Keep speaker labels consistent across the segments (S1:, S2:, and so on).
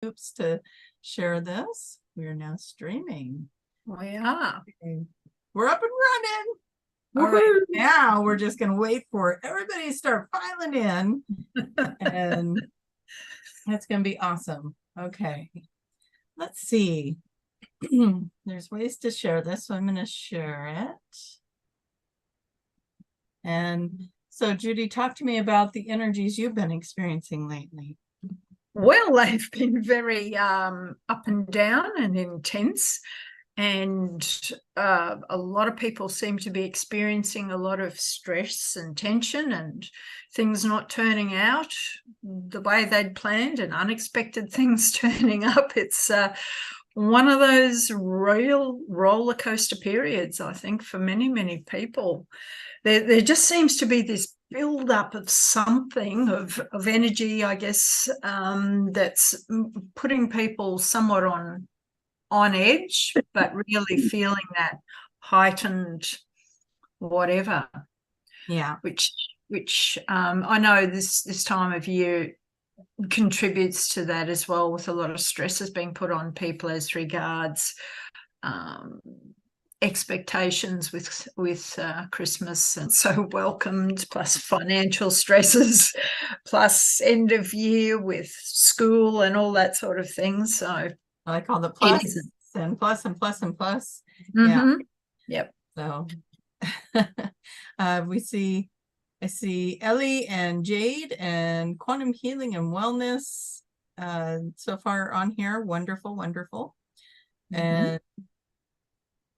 S1: hoops to share this. We are now streaming.
S2: We are.
S1: Okay. We're up and running. All right, now we're just going to wait for everybody to start filing in, and that's going to be awesome. Okay, let's see. There's ways to share this, so I'm going to share it. And so, Judy, talk to me about the energies you've been experiencing lately.
S2: Well, they've been very up and down and intense. And a lot of people seem to be experiencing a lot of stress and tension and things not turning out the way they'd planned and unexpected things turning up. It's one of those real roller coaster periods, I think, for many, many people. There just seems to be this build up of something of energy, I guess, that's putting people somewhat on edge, but really feeling that heightened whatever.
S1: Yeah.
S2: Which I know this time of year contributes to that as well, with a lot of stresses being put on people as regards expectations with Christmas and so welcomed, plus financial stresses, plus end of year with school and all that sort of thing. So
S1: I call the plus and plus and plus and plus.
S2: Mm-hmm.
S1: Yeah.
S2: Yep.
S1: So I see Ellie and Jade and quantum healing and wellness so far on here. Wonderful, wonderful. Mm-hmm. And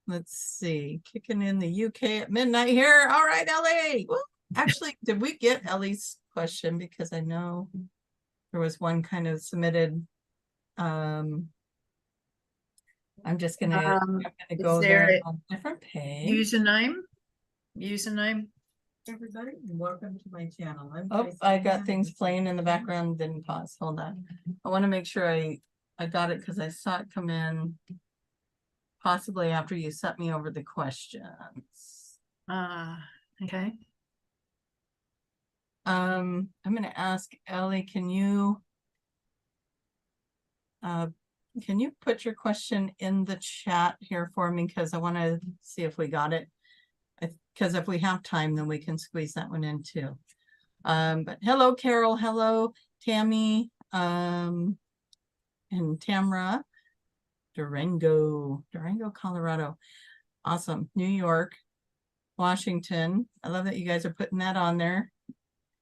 S1: let's see, kicking in the UK at midnight here. All right, Ellie. Well, actually, did we get Ellie's question? Because I know there was one kind of submitted. I'm just gonna go there on a different page.
S2: Username.
S1: Everybody, welcome to my channel. I got things playing in the background. Didn't pause. Hold on. I want to make sure I got it because I saw it come in possibly after you sent me over the questions.
S2: Okay.
S1: I'm going to ask Ellie, can you put your question in the chat here for me? Because I want to see if we got it. Because if we have time, then we can squeeze that one in too. But hello, Carol. Hello, Tammy. And Tamra. Durango, Colorado. Awesome. New York, Washington. I love that you guys are putting that on there.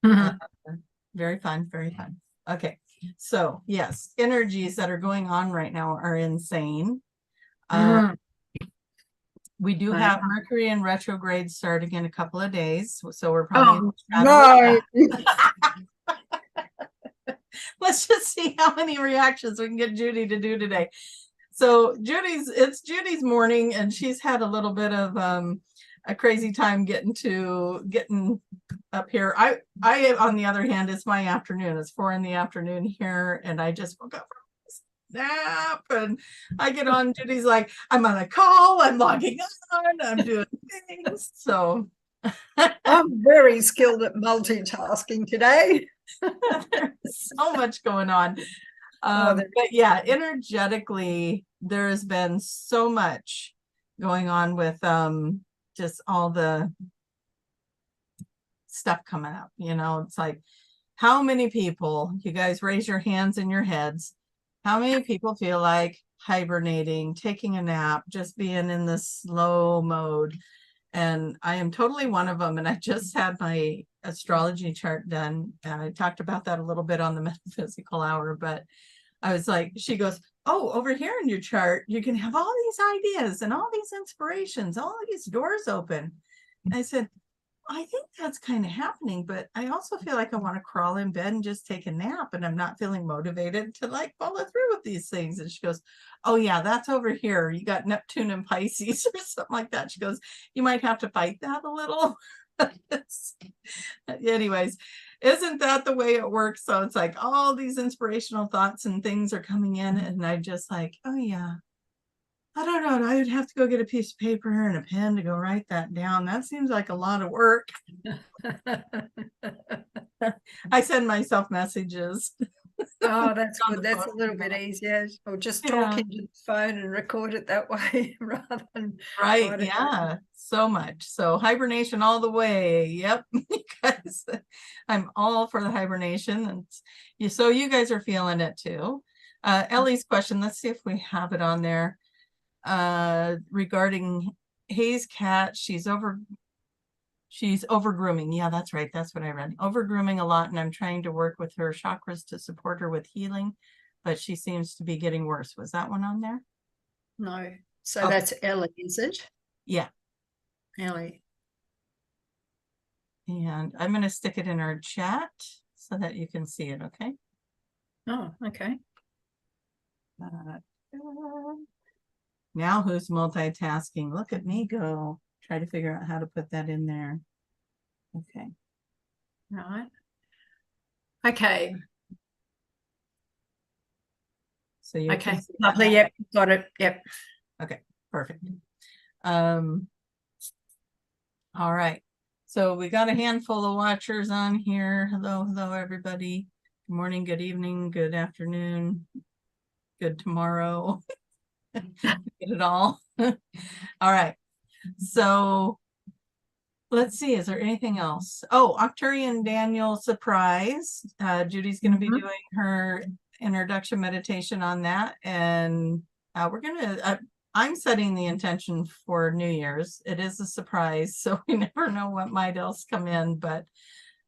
S1: Mm-hmm. Very fun, very fun. Okay. So yes, energies that are going on right now are insane. We do have Mercury in retrograde starting in a couple of days, so we're probably Let's just see how many reactions we can get Judy to do today. So it's Judy's morning, and she's had a little bit of a crazy time getting up here. I on the other hand, it's my afternoon. It's 4 p.m. here, and I just woke up from nap, and I get on. Judy's like, I'm on a call, I'm logging on, I'm doing things. So
S2: I'm very skilled at multitasking today.
S1: There's so much going on. But yeah, energetically, there has been so much going on with just all the stuff coming up. It's like, how many people, you guys raise your hands in your heads, how many people feel like hibernating, taking a nap, just being in this slow mode? And I am totally one of them. And I just had my astrology chart done, and I talked about that a little bit on the metaphysical hour, but I was like, she goes, oh, over here in your chart, you can have all these ideas and all these inspirations, all these doors open. And I said, I think that's kind of happening, but I also feel like I want to crawl in bed and just take a nap, and I'm not feeling motivated to like follow through with these things. And she goes, oh yeah, that's over here. You got Neptune and Pisces or something like that. She goes, you might have to fight that a little. Anyways, isn't that the way it works? So it's like all these inspirational thoughts and things are coming in, and I just like, oh yeah, I don't know, I would have to go get a piece of paper and a pen to go write that down. That seems like a lot of work. I send myself messages.
S2: Oh, that's
S1: On
S2: good.
S1: the
S2: That's a
S1: phone.
S2: little bit easier. Or just talk
S1: Yeah.
S2: into the phone and record it that way rather than
S1: Right.
S2: write it.
S1: Yeah. So much. So hibernation all the way. Yep. Because I'm all for the hibernation. And so you guys are feeling it too. Ellie's question, let's see if we have it on there. Regarding Hayes cat, she's over grooming. Yeah, that's right. That's what I read. Over grooming a lot, and I'm trying to work with her chakras to support her with healing, but she seems to be getting worse. Was that one on there?
S2: No. So
S1: Okay.
S2: that's Ellie, is it?
S1: Yeah.
S2: Ellie.
S1: And I'm going to stick it in our chat so that you can see it, okay?
S2: Oh, okay.
S1: Now who's multitasking? Look at me go. Try to figure out how to put that in there. Okay.
S2: Right. Okay.
S1: So you
S2: Okay.
S1: can see that
S2: Lovely.
S1: now?
S2: Yep. Got it. Yep.
S1: Okay. Perfect. All right. So we got a handful of watchers on here. Hello, hello, everybody. Good morning, good evening, good afternoon, good tomorrow. Get it all. All right. So let's see, is there anything else? Oh, Arcturian Daniel surprise. Judy's going to be doing her introduction meditation on that. And we're going to, I'm setting the intention for New Year's. It is a surprise, so we never know what might else come in, but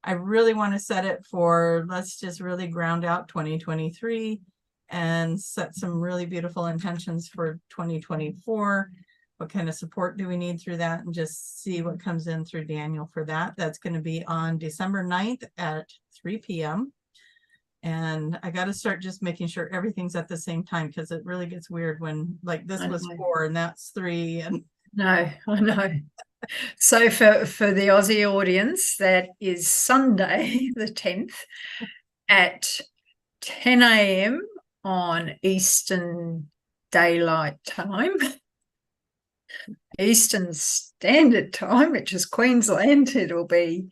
S1: I really want to set it for, let's just really ground out 2023 and set some really beautiful intentions for 2024. What kind of support do we need through that, and just see what comes in through Daniel for that. That's going to be on December 9th at 3 p.m. And I got to start just making sure everything's at the same time, because it really gets weird when like this was 4 and that's 3. And
S2: no, I know. So for the Aussie audience, that is Sunday the 10th at 10 a.m. on Eastern Daylight Time. Eastern Standard Time, which is Queensland, it'll be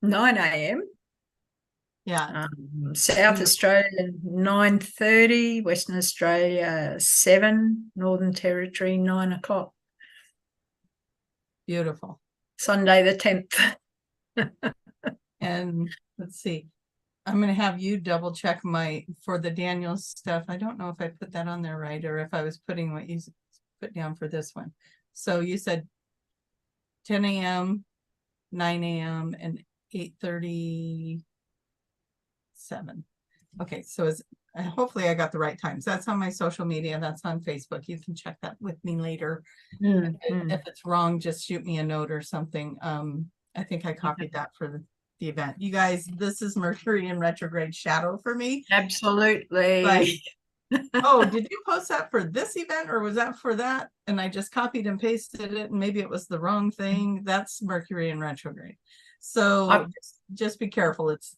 S2: 9 a.m.
S1: yeah,
S2: South Australia 9:30, Western Australia 7, Northern Territory 9 o'clock.
S1: beautiful.
S2: Sunday the 10th.
S1: And let's see, I'm going to have you double check for the Daniel stuff. I don't know if I put that on there right, or if I was putting what you put down for this one. So you said 10 a.m., 9 a.m., and 8:37. Okay, so hopefully I got the right times. That's on my social media. That's on Facebook. You can check that with me later. If it's wrong, just shoot me a note or something. I think I copied that for the event. You guys, this is Mercury in retrograde shadow for me.
S2: Absolutely.
S1: But, oh, did you post that for this event, or was that for that? And I just copied and pasted it, and maybe it was the wrong thing. That's Mercury in retrograde. So just be careful. It's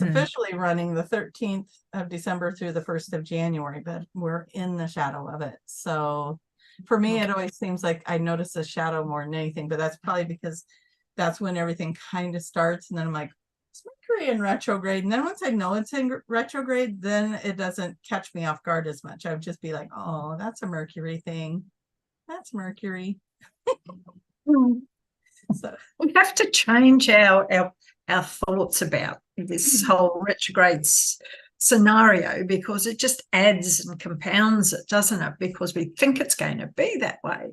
S1: officially running the 13th of December through the 1st of January, but we're in the shadow of it. So for me, it always seems like I notice a shadow more than anything, but that's probably because that's when everything kind of starts. And then I'm like, it's Mercury in retrograde. And then once I know it's in retrograde, then it doesn't catch me off guard as much. I would just be like, oh, that's a Mercury thing. That's Mercury.
S2: So we have to change our thoughts about this whole retrograde scenario, because it just adds and compounds it, doesn't it? Because we think it's going to be that way.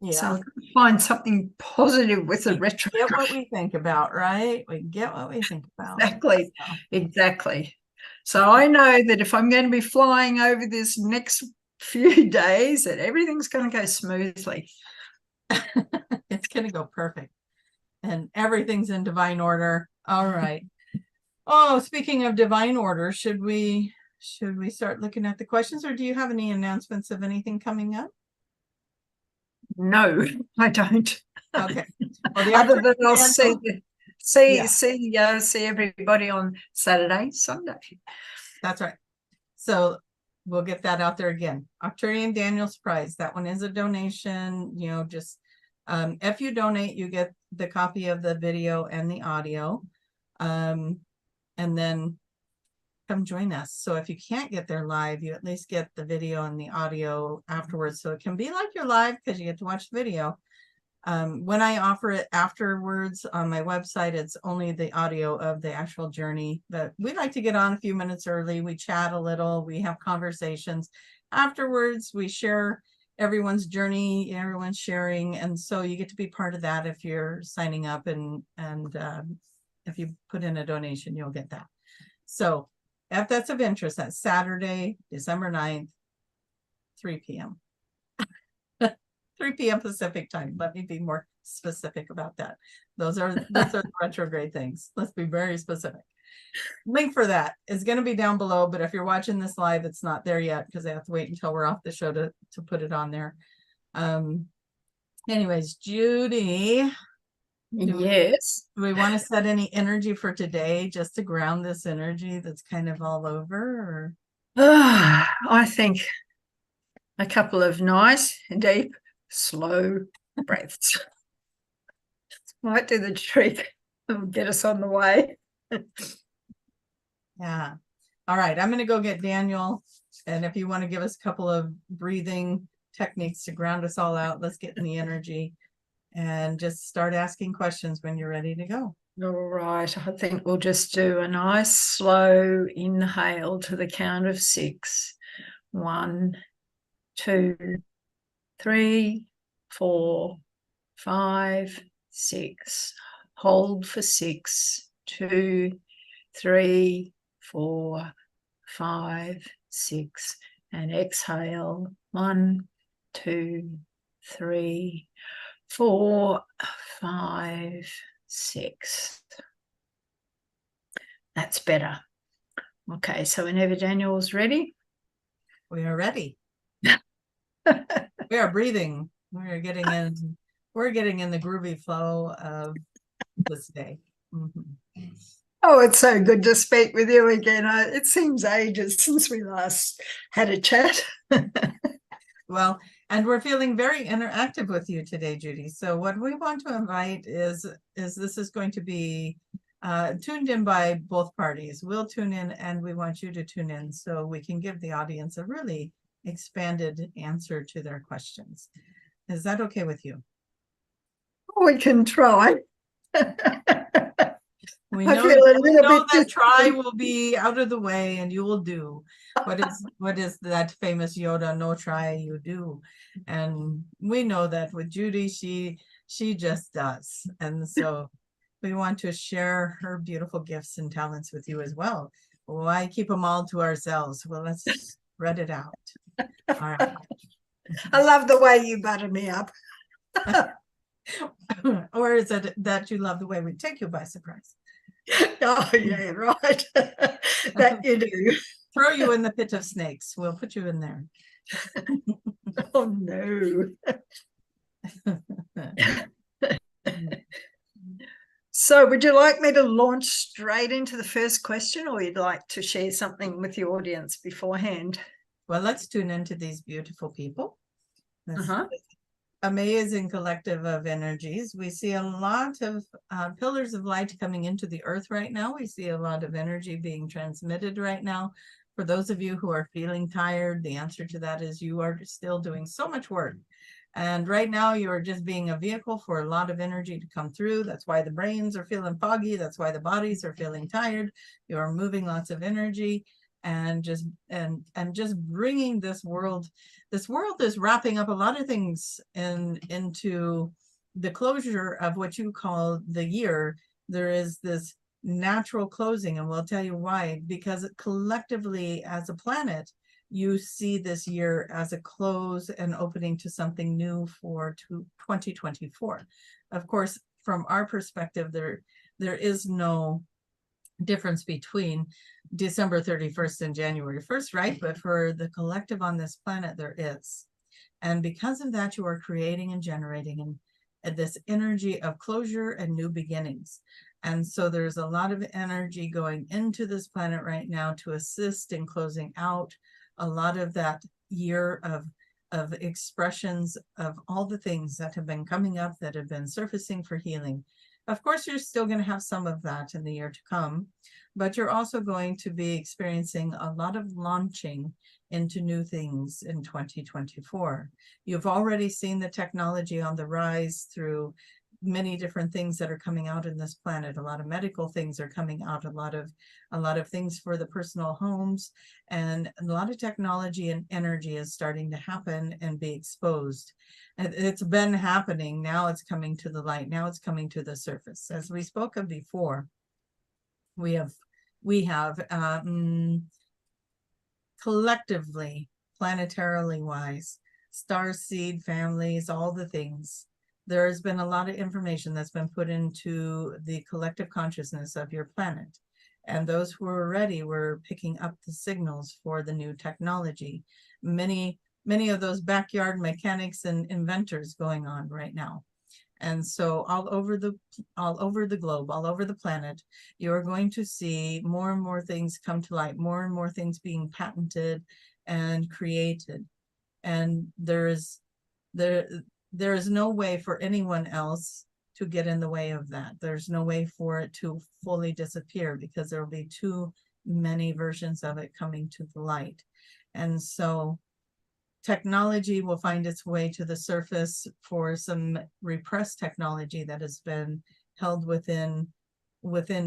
S2: Yeah. So find something positive with the retrograde.
S1: Get what we think about, right? We get what we think about.
S2: Exactly. So. Exactly. So I know that if I'm going to be flying over this next few days, that everything's going to go smoothly.
S1: It's going to go perfect. And everything's in divine order. All right. Oh, speaking of divine order, should we start looking at the questions, or do you have any announcements of anything coming up?
S2: No, I don't.
S1: Okay. Well,
S2: other than I'll see everybody on Saturday, Sunday.
S1: That's right. So we'll get that out there again. Arcturian Daniel surprise. That one is a donation. You know, just if you donate, you get the copy of the video and the audio. And then come join us. So if you can't get there live, you at least get the video and the audio afterwards. So it can be like you're live because you get to watch the video. When I offer it afterwards on my website, it's only the audio of the actual journey. But we like to get on a few minutes early. We chat a little, we have conversations. Afterwards, we share everyone's journey, everyone's sharing. And so you get to be part of that if you're signing up, and if you put in a donation, you'll get that. So if that's of interest, that's Saturday, December 9th, 3 p.m. 3 p.m. Pacific time. Let me be more specific about that. Those are the retrograde things. Let's be very specific. Link for that is going to be down below, but if you're watching this live, it's not there yet because I have to wait until we're off the show to put it on there. Anyways, Judy.
S2: Yes.
S1: Do we want to set any energy for today just to ground this energy that's kind of all over? Or?
S2: I think a couple of nice, deep, slow breaths might do the trick and get us on the way.
S1: Yeah. All right. I'm going to go get Daniel. And if you want to give us a couple of breathing techniques to ground us all out, let's get in the energy and just start asking questions when you're ready to go.
S2: All right. I think we'll just do a nice slow inhale to the count of 6. 1, 2, 3, 4, 5, 6. Hold for 6. 2, 3, 4, 5, 6. And exhale. 1, 2, 3, 4, 5, 6. That's better. Okay, so whenever Daniel's ready.
S1: We are ready. We are breathing. We're getting in the groovy flow of this day. Mm-hmm.
S2: Oh, it's so good to speak with you again. It seems ages since we last had a chat.
S1: Well, and we're feeling very interactive with you today, Judy. So what we want to invite is this is going to be tuned in by both parties. We'll tune in and we want you to tune in so we can give the audience a really expanded answer to their questions. Is that okay with you?
S2: We can try.
S1: We know that try will be out of the way and you will do. What is that famous Yoda, no try, you do. And we know that with Judy, she just does. And so we want to share her beautiful gifts and talents with you as well. Why keep them all to ourselves? Well, let's spread it out. All right.
S2: I love the way you butter me up.
S1: Or is it that you love the way we take you by surprise?
S2: Oh, yeah, right. That you do.
S1: Throw you in the pit of snakes. We'll put you in there.
S2: Oh, no. So would you like me to launch straight into the first question, or you'd like to share something with the audience beforehand?
S1: Well, let's tune into these beautiful people. This amazing collective of energies. We see a lot of pillars of light coming into the earth right now. We see a lot of energy being transmitted right now. For those of you who are feeling tired, the answer to that is you are still doing so much work. And right now you're just being a vehicle for a lot of energy to come through. That's why the brains are feeling foggy. That's why the bodies are feeling tired. You're moving lots of energy and just bringing this world. This world is wrapping up a lot of things into the closure of what you call the year. There is this natural closing, and we'll tell you why, because collectively as a planet, you see this year as a close and opening to something new for 2024. Of course, from our perspective, there is no difference between December 31st and January 1st, right? But for the collective on this planet, there is. And because of that, you are creating and generating this energy of closure and new beginnings. And so there's a lot of energy going into this planet right now to assist in closing out a lot of that year of expressions of all the things that have been coming up, that have been surfacing for healing. Of course, you're still going to have some of that in the year to come, but you're also going to be experiencing a lot of launching into new things in 2024. You've already seen the technology on the rise through many different things that are coming out in this planet. A lot of medical things are coming out, a lot of things for the personal homes, and a lot of technology and energy is starting to happen and be exposed. And it's been happening. Now it's coming to the light. Now it's coming to the surface. As we spoke of before, we have collectively, planetarily wise, star seed families, all the things. There's been a lot of information that's been put into the collective consciousness of your planet. And those who were ready were picking up the signals for the new technology. Many of those backyard mechanics and inventors going on right now. And so all over the globe, all over the planet, you're going to see more and more things come to light, more and more things being patented and created. And there is no way for anyone else to get in the way of that. There's no way for it to fully disappear, because there will be too many versions of it coming to the light. And so technology will find its way to the surface for some repressed technology that has been held within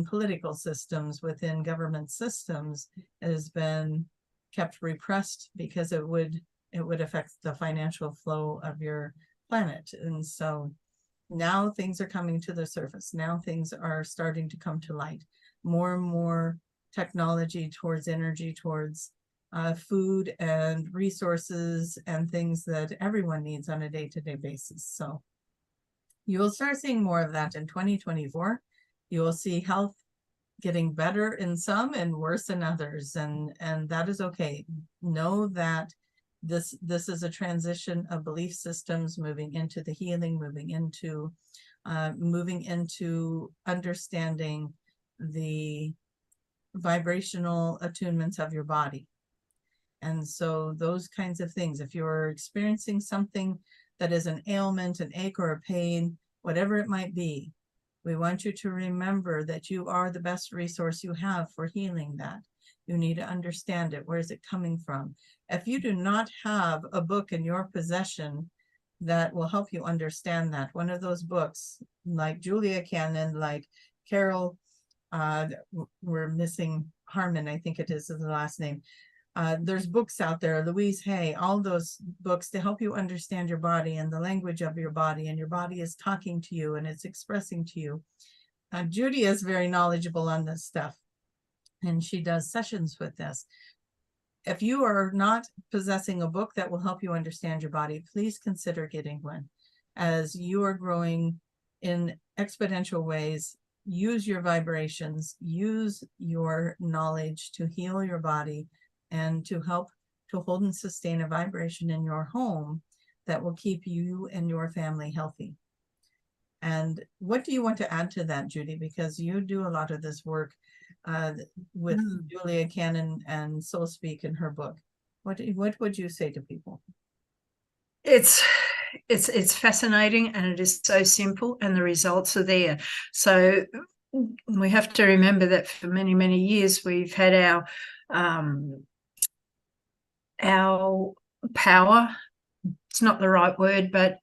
S1: political systems, within government systems. It has been kept repressed because it would affect the financial flow of your planet. And so now things are coming to the surface. Now things are starting to come to light. More and more technology towards energy, towards food and resources and things that everyone needs on a day-to-day basis. So you will start seeing more of that in 2024. You will see health getting better in some and worse in others, and that is okay. Know that this is a transition of belief systems, moving into the healing, moving into understanding the vibrational attunements of your body. And so those kinds of things, if you're experiencing something that is an ailment, an ache or a pain, whatever it might be, we want you to remember that you are the best resource you have for healing that. You need to understand it. Where is it coming from? If you do not have a book in your possession that will help you understand that, one of those books, like Julia Cannon, like Carol, we're missing Harmon, I think it is the last name. There's books out there, Louise Hay, all those books to help you understand your body and the language of your body, and your body is talking to you and it's expressing to you. Judy is very knowledgeable on this stuff, and she does sessions with this. If you are not possessing a book that will help you understand your body, please consider getting one. As you are growing in exponential ways, use your vibrations, use your knowledge to heal your body and to help to hold and sustain a vibration in your home that will keep you and your family healthy. And what do you want to add to that, Judy? Because you do a lot of this work with Julia Cannon and Soul Speak in her book. What would you say to people?
S2: It's fascinating, and it is so simple, and the results are there. So we have to remember that for many, many years we've had our power, it's not the right word, but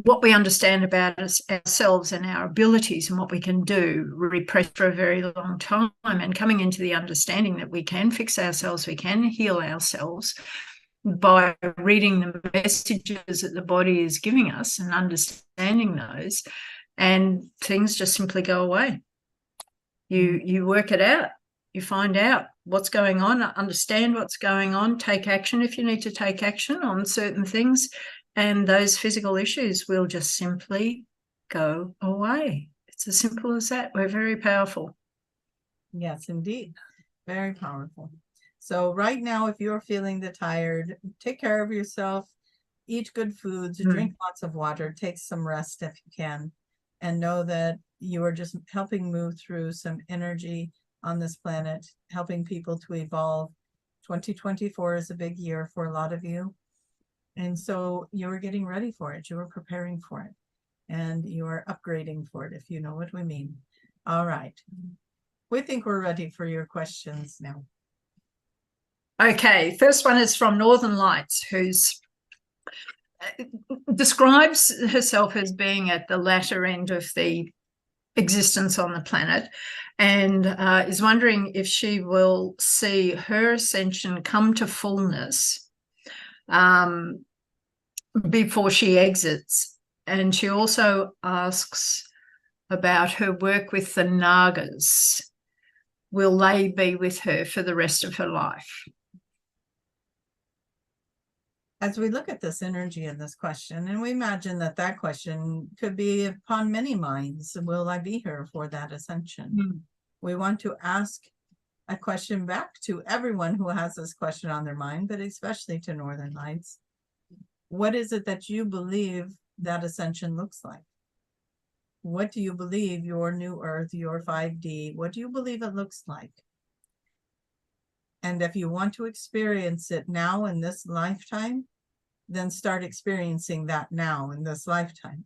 S2: what we understand about ourselves and our abilities and what we can do repressed for a very long time, and coming into the understanding that we can fix ourselves, we can heal ourselves by reading the messages that the body is giving us and understanding those, and things just simply go away. You work it out. You find out what's going on, understand what's going on, take action if you need to take action on certain things, and those physical issues will just simply go away. It's as simple as that. We're very powerful.
S1: Yes, indeed. Very powerful. So right now, if you're feeling tired, take care of yourself, eat good foods, drink lots of water, take some rest if you can, and know that you are just helping move through some energy on this planet, helping people to evolve. 2024 is a big year for a lot of you. And so you're getting ready for it. You were preparing for it. and you are upgrading for it, if you know what we mean. All right. We think we're ready for your questions now.
S2: Okay, first one is from Northern Lights, who's describes herself as being at the latter end of the existence on the planet, and is wondering if she will see her ascension come to fullness before she exits. And she also asks about her work with the Nagas. Will they be with her for the rest of her life?
S1: As we look at this energy in this question, and we imagine that that question could be upon many minds, will I be here for that ascension? We want to ask a question back to everyone who has this question on their mind, but especially to Northern Lights. What is it that you believe that ascension looks like? What do you believe your new earth, your 5D, what do you believe it looks like? And if you want to experience it now in this lifetime, then start experiencing that now in this lifetime.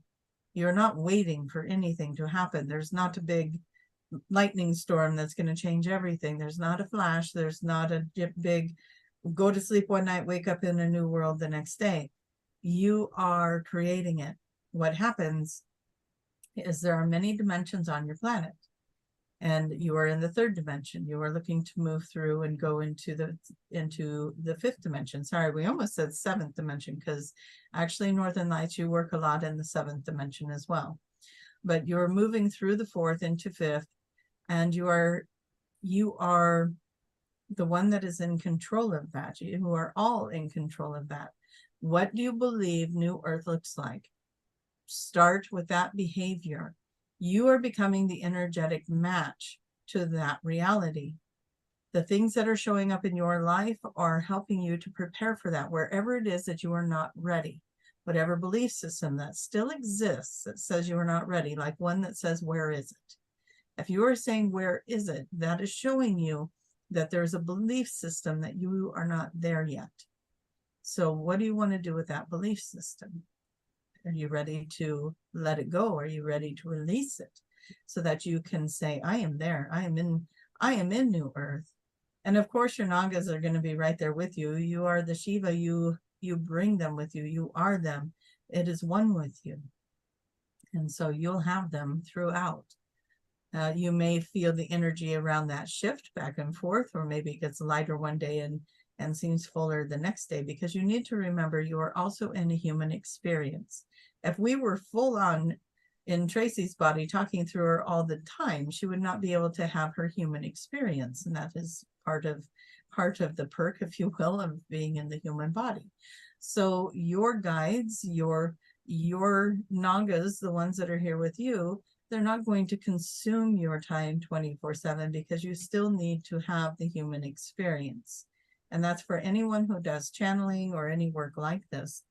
S1: You're not waiting for anything to happen. There's not a big lightning storm that's going to change everything. There's not a flash. There's not a big go to sleep one night, wake up in a new world the next day. You are creating it. What happens is there are many dimensions on your planet, and you are in the third dimension. You are looking to move through and go into the fifth dimension. Sorry, we almost said seventh dimension, because actually Northern Lights, you work a lot in the seventh dimension as well. But you're moving through the fourth into fifth, and you are the one that is in control of that. You are all in control of that. What do you believe New Earth looks like? Start with that behavior. You are becoming the energetic match to that reality. The things that are showing up in your life are helping you to prepare for that, wherever it is that you are not ready. Whatever belief system that still exists that says you are not ready, like one that says, where is it? If you are saying, where is it? That is showing you that there's a belief system that you are not there yet. So what do you want to do with that belief system? Are you ready to let it go? Are you ready to release it so that you can say, I am there. I am in New Earth. And of course, your Nagas are going to be right there with you. You are the Shiva. You bring them with you. You are them. It is one with you. And so you'll have them throughout. You may feel the energy around that shift back and forth, or maybe it gets lighter one day and seems fuller the next day, because you need to remember you are also in a human experience. If we were full on in Tracie's body talking through her all the time, she would not be able to have her human experience. And that is part of the perk, if you will, of being in the human body. So your guides, your Nagas, the ones that are here with you, they're not going to consume your time 24/7, because you still need to have the human experience. And that's for anyone who does channeling or any work like this.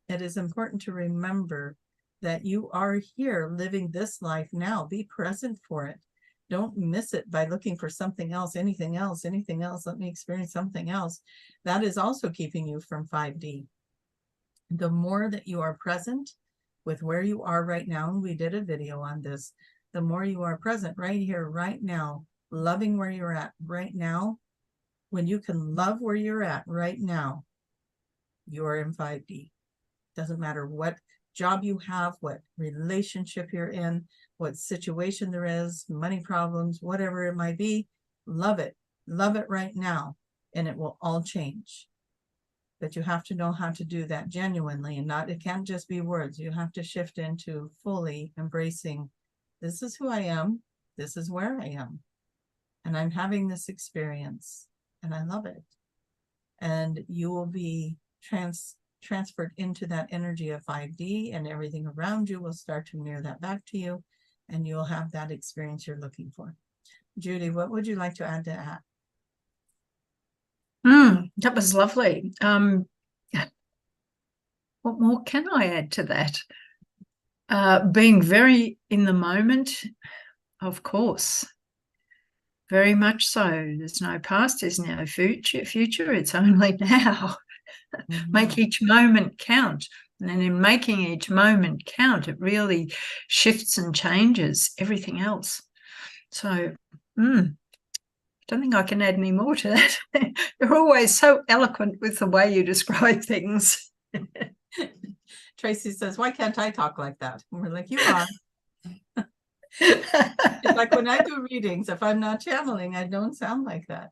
S1: It is important to remember that you are here living this life now. Be present for it. Don't miss it by looking for something else, anything else. Let me experience something else. That is also keeping you from 5D. The more that you are present with where you are right now, and we did a video on this, the more you are present right here, right now, loving where you're at right now. When you can love where you're at right now, you're in 5D. Doesn't matter what job you have, what relationship you're in, what situation there is, money problems, whatever it might be, love it right now, and it will all change. But you have to know how to do that genuinely, and it can't just be words. You have to shift into fully embracing, this is who I am, this is where I am, and I'm having this experience, and I love it. And you will be transferred into that energy of 5D, and everything around you will start to mirror that back to you, and you'll have that experience you're looking for. Judy, what would you like to add to that?
S2: That was lovely. What more can I add to that? Being very in the moment, of course. Very much so. There's no past, there's no future. It's only now. Make each moment count. And in making each moment count, it really shifts and changes everything else. So, I don't think I can add any more to that. You're always so eloquent with the way you describe things.
S1: Tracie says, why can't I talk like that? And we're like, you are. It's like when I do readings, if I'm not channeling, I don't sound like that.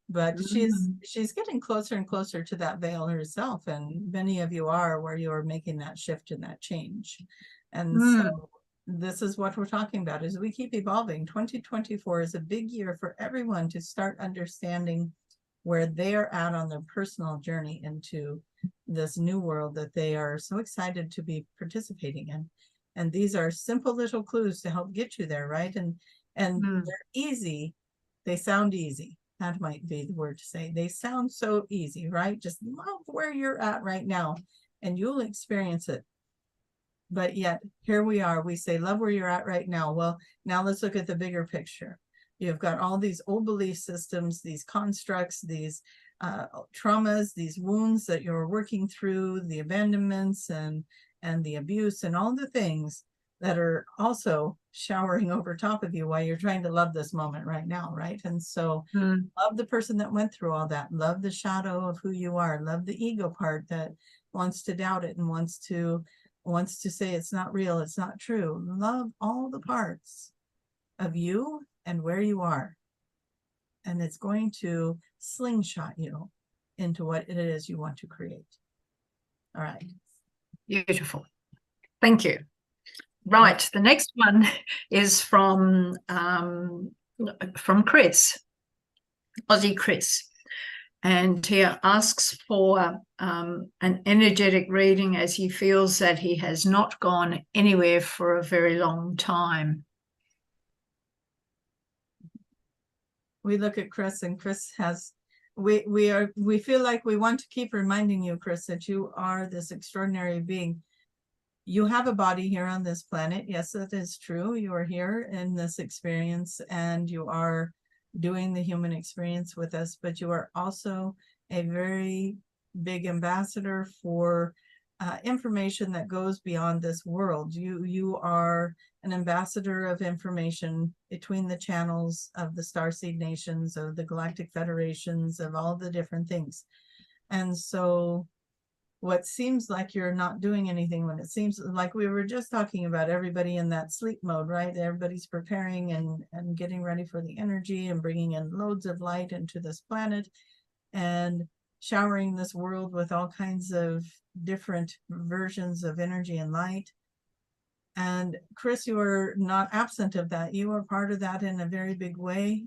S1: But she's getting closer and closer to that veil herself, and many of you are, where you are making that shift and that change. And so this is what we're talking about, is we keep evolving. 2024 is a big year for everyone to start understanding where they are at on their personal journey into this new world that they are so excited to be participating in. And these are simple little clues to help get you there, right? And they're easy. They sound easy. That might be the word to say. They sound so easy, right? Just love where you're at right now, and you'll experience it. But yet, here we are. We say, love where you're at right now. Well, now let's look at the bigger picture. You've got all these old belief systems, these constructs, these traumas, these wounds that you're working through, the abandonments and the abuse and all the things that are also showering over top of you while you're trying to love this moment right now, right? And so love the person that went through all that. Love the shadow of who you are. Love the ego part that wants to doubt it and wants to say it's not real, it's not true. Love all the parts of you and where you are. And it's going to slingshot you into what it is you want to create. All right.
S2: Beautiful. Thank you. Right. The next one is from Chris, Aussie Chris. And he asks for an energetic reading, as he feels that he has not gone anywhere for a very long time.
S1: We look at Chris, and Chris has, we feel like we want to keep reminding you, Chris, that you are this extraordinary being. You have a body here on this planet. Yes, that is true. You are here in this experience, and you are doing the human experience with us, but you are also a very big ambassador for information that goes beyond this world. You are an ambassador of information between the channels of the starseed nations, of the galactic federations, of all the different things. And so what seems like you're not doing anything, when it seems like we were just talking about everybody in that sleep mode, right? Everybody's preparing and getting ready for the energy and bringing in loads of light into this planet and showering this world with all kinds of different versions of energy and light. And Chris, you are not absent of that. You are part of that in a very big way.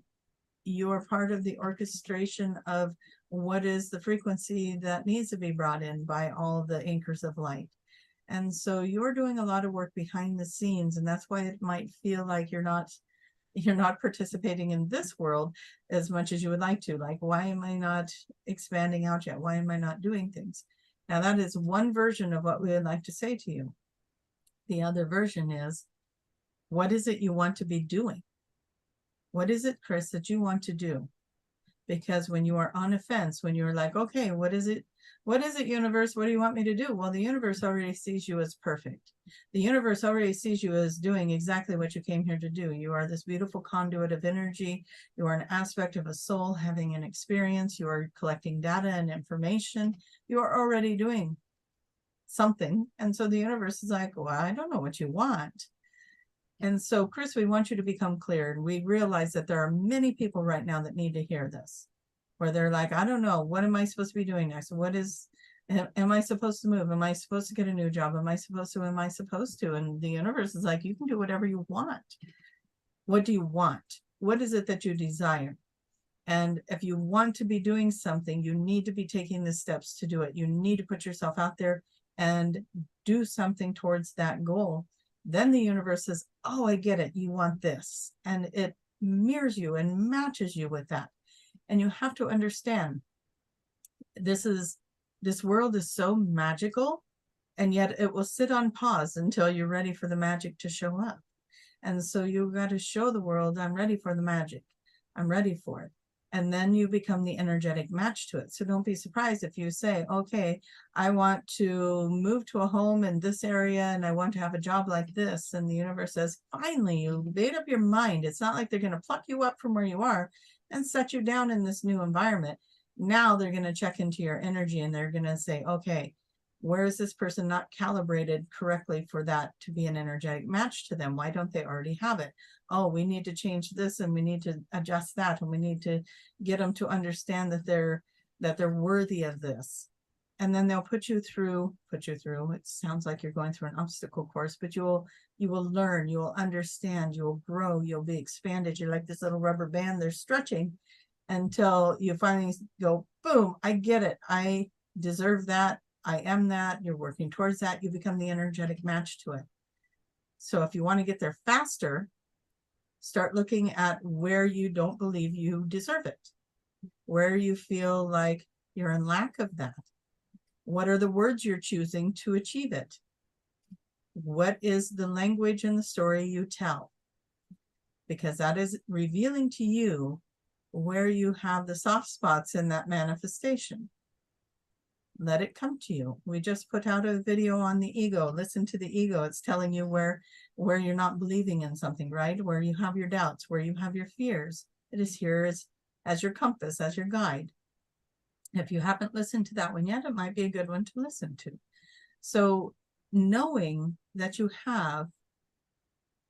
S1: You are part of the orchestration of what is the frequency that needs to be brought in by all the anchors of light. And so you're doing a lot of work behind the scenes, and that's why it might feel like you're not participating in this world as much as you would like to. Like, why am I not expanding out yet? Why am I not doing things? Now, that is one version of what we would like to say to you. The other version is, what is it you want to be doing? What is it, Chris, that you want to do? Because when you are on a fence, when you're like, okay, what is it, universe? What do you want me to do? Well, the universe already sees you as perfect. The universe already sees you as doing exactly what you came here to do. You are this beautiful conduit of energy. You are an aspect of a soul having an experience. You are collecting data and information. You are already doing something. And so the universe is like, well, I don't know what you want. And so, Chris, we want you to become clear. And we realize that there are many people right now that need to hear this, where they're like, I don't know, what am I supposed to be doing next? Am I supposed to move? Am I supposed to get a new job? Am I supposed to? And the universe is like, you can do whatever you want. What do you want? What is it that you desire? And if you want to be doing something, you need to be taking the steps to do it. You need to put yourself out there and do something towards that goal. Then the universe says, oh, I get it. You want this. And it mirrors you and matches you with that. And you have to understand, this world is so magical, and yet it will sit on pause until you're ready for the magic to show up. And so you've got to show the world, I'm ready for the magic. I'm ready for it. and then you become the energetic match to it. So don't be surprised if you say, okay, I want to move to a home in this area and I want to have a job like this. And the universe says, finally, you made up your mind. It's not like they're going to pluck you up from where you are and set you down in this new environment. Now they're going to check into your energy and they're going to say, okay, where is this person not calibrated correctly for that to be an energetic match to them? Why don't they already have it? Oh, we need to change this and we need to adjust that, and we need to get them to understand that they're worthy of this. And then they'll put you through, it sounds like you're going through an obstacle course, but you will learn, you will understand, you will grow, you'll be expanded. You're like this little rubber band, they're stretching until you finally go, boom, I get it. I deserve that. I am that. You're working towards that. You become the energetic match to it. So if you want to get there faster, start looking at where you don't believe you deserve it, where you feel like you're in lack of that. What are the words you're choosing to achieve it? What is the language and the story you tell? Because that is revealing to you where you have the soft spots in that manifestation. Let it come to you. We just put out a video on the ego. Listen to the ego. It's telling you where you're not believing in something, right? Where you have your doubts, where you have your fears. It is here as your compass, as your guide. If you haven't listened to that one yet, it might be a good one to listen to. So knowing that you have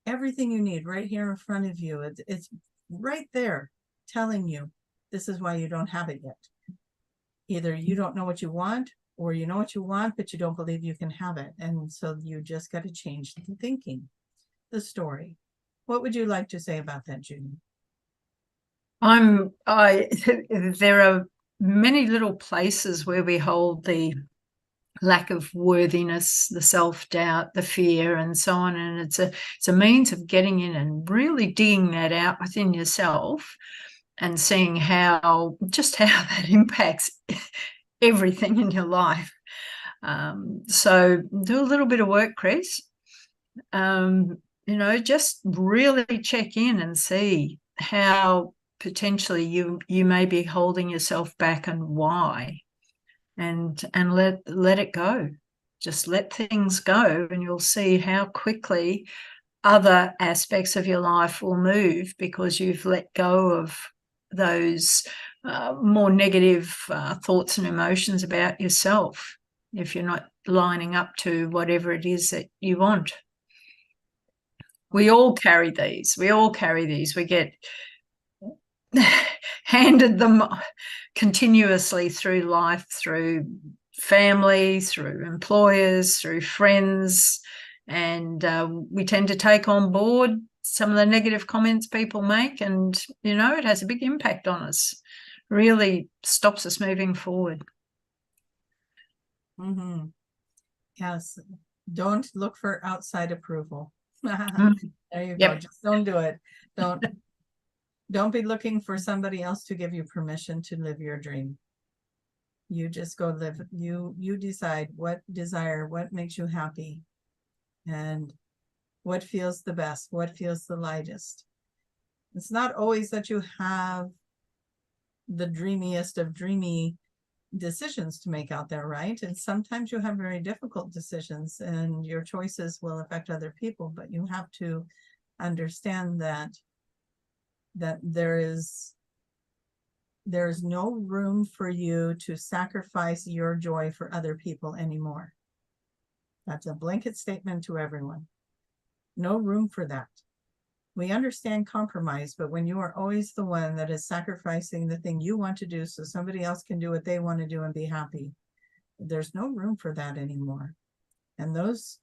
S1: everything you need right here in front of you, it's right there telling you this is why you don't have it yet. Either you don't know what you want, or you know what you want, but you don't believe you can have it. And so you just got to change the thinking, the story. What would you like to say about that, Judy?
S2: There are many little places where we hold the lack of worthiness, the self-doubt, the fear, and so on. And it's a means of getting in and really digging that out within yourself and seeing how that impacts everything in your life. So do a little bit of work, Chris. Just really check in and see how potentially you may be holding yourself back and why, and let it go. Just let things go, and you'll see how quickly other aspects of your life will move because you've let go of those more negative thoughts and emotions about yourself, if you're not lining up to whatever it is that you want. We all carry these. We get handed them continuously through life, through family, through employers, through friends, and we tend to take on board some of the negative comments people make, and it has a big impact on us. Really stops us moving forward.
S1: Mm-hmm. Yes, don't look for outside approval. There you go. Just don't do it. Don't be looking for somebody else to give you permission to live your dream. You just go live. You decide what makes you happy, and what feels the best, what feels the lightest. It's not always that you have the dreamiest of dreamy decisions to make out there, right? And sometimes you have very difficult decisions, and your choices will affect other people, but you have to understand that there's no room for you to sacrifice your joy for other people anymore. That's a blanket statement to everyone. No room for that. We understand compromise, but when you are always the one that is sacrificing the thing you want to do so somebody else can do what they want to do and be happy, there's no room for that anymore. And those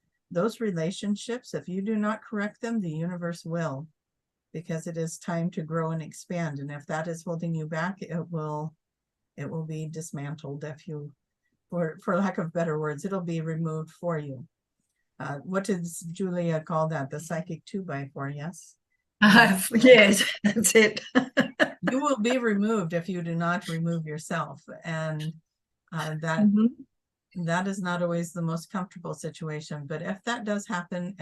S1: relationships, if you do not correct them, the universe will, because it is time to grow and expand. And if that is holding you back, it will be dismantled. If you, for lack of better words, it'll be removed for you. What does Julia call that? The psychic 2x4, yes?
S2: Yes, that's it.
S1: You will be removed if you do not remove yourself. And that is not always the most comfortable situation. But if that does happen,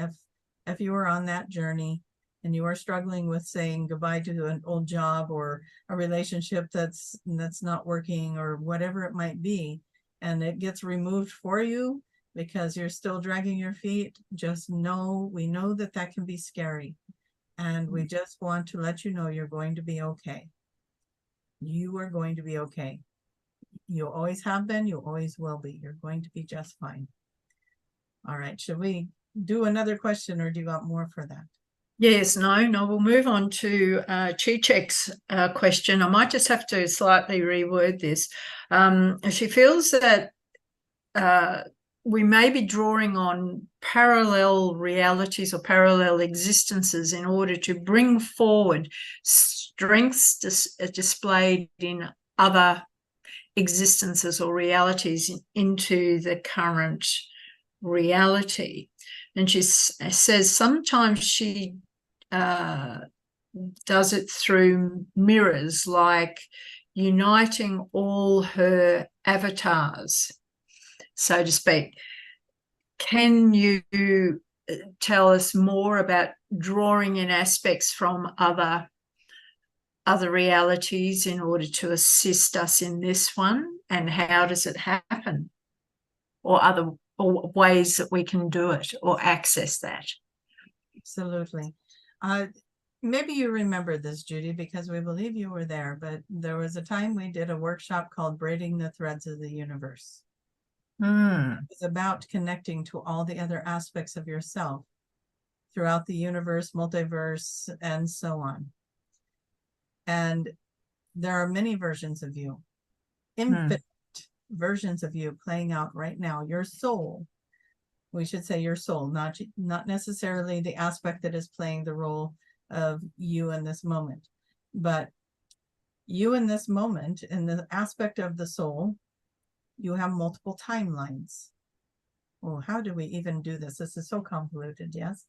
S1: if you are on that journey and you are struggling with saying goodbye to an old job or a relationship that's not working or whatever it might be, and it gets removed for you because you're still dragging your feet, just know, we know that that can be scary. And we just want to let you know you're going to be okay. You are going to be okay. You always have been, you always will be. You're going to be just fine. All right, should we do another question, or do you want more for that?
S2: Yes, no, we'll move on to Chi-Chek's question. I might just have to slightly reword this. She feels that we may be drawing on parallel realities or parallel existences in order to bring forward strengths displayed in other existences or realities into the current reality. And she says sometimes she does it through mirrors, like uniting all her avatars, so to speak. Can you tell us more about drawing in aspects from other realities in order to assist us in this one, and how does it happen, or other ways that we can do it or access that?
S1: Absolutely. Maybe you remember this, Judy, because we believe you were there, but there was a time we did a workshop called Braiding the Threads of the Universe. It's about connecting to all the other aspects of yourself throughout the universe, multiverse, and so on. And there are many versions of you, infinite versions of you playing out right now. Your soul, we should say your soul, not necessarily the aspect that is playing the role of you in this moment, but you in this moment, in the aspect of the soul, you have multiple timelines. Oh, how do we even do this? This is so convoluted, yes?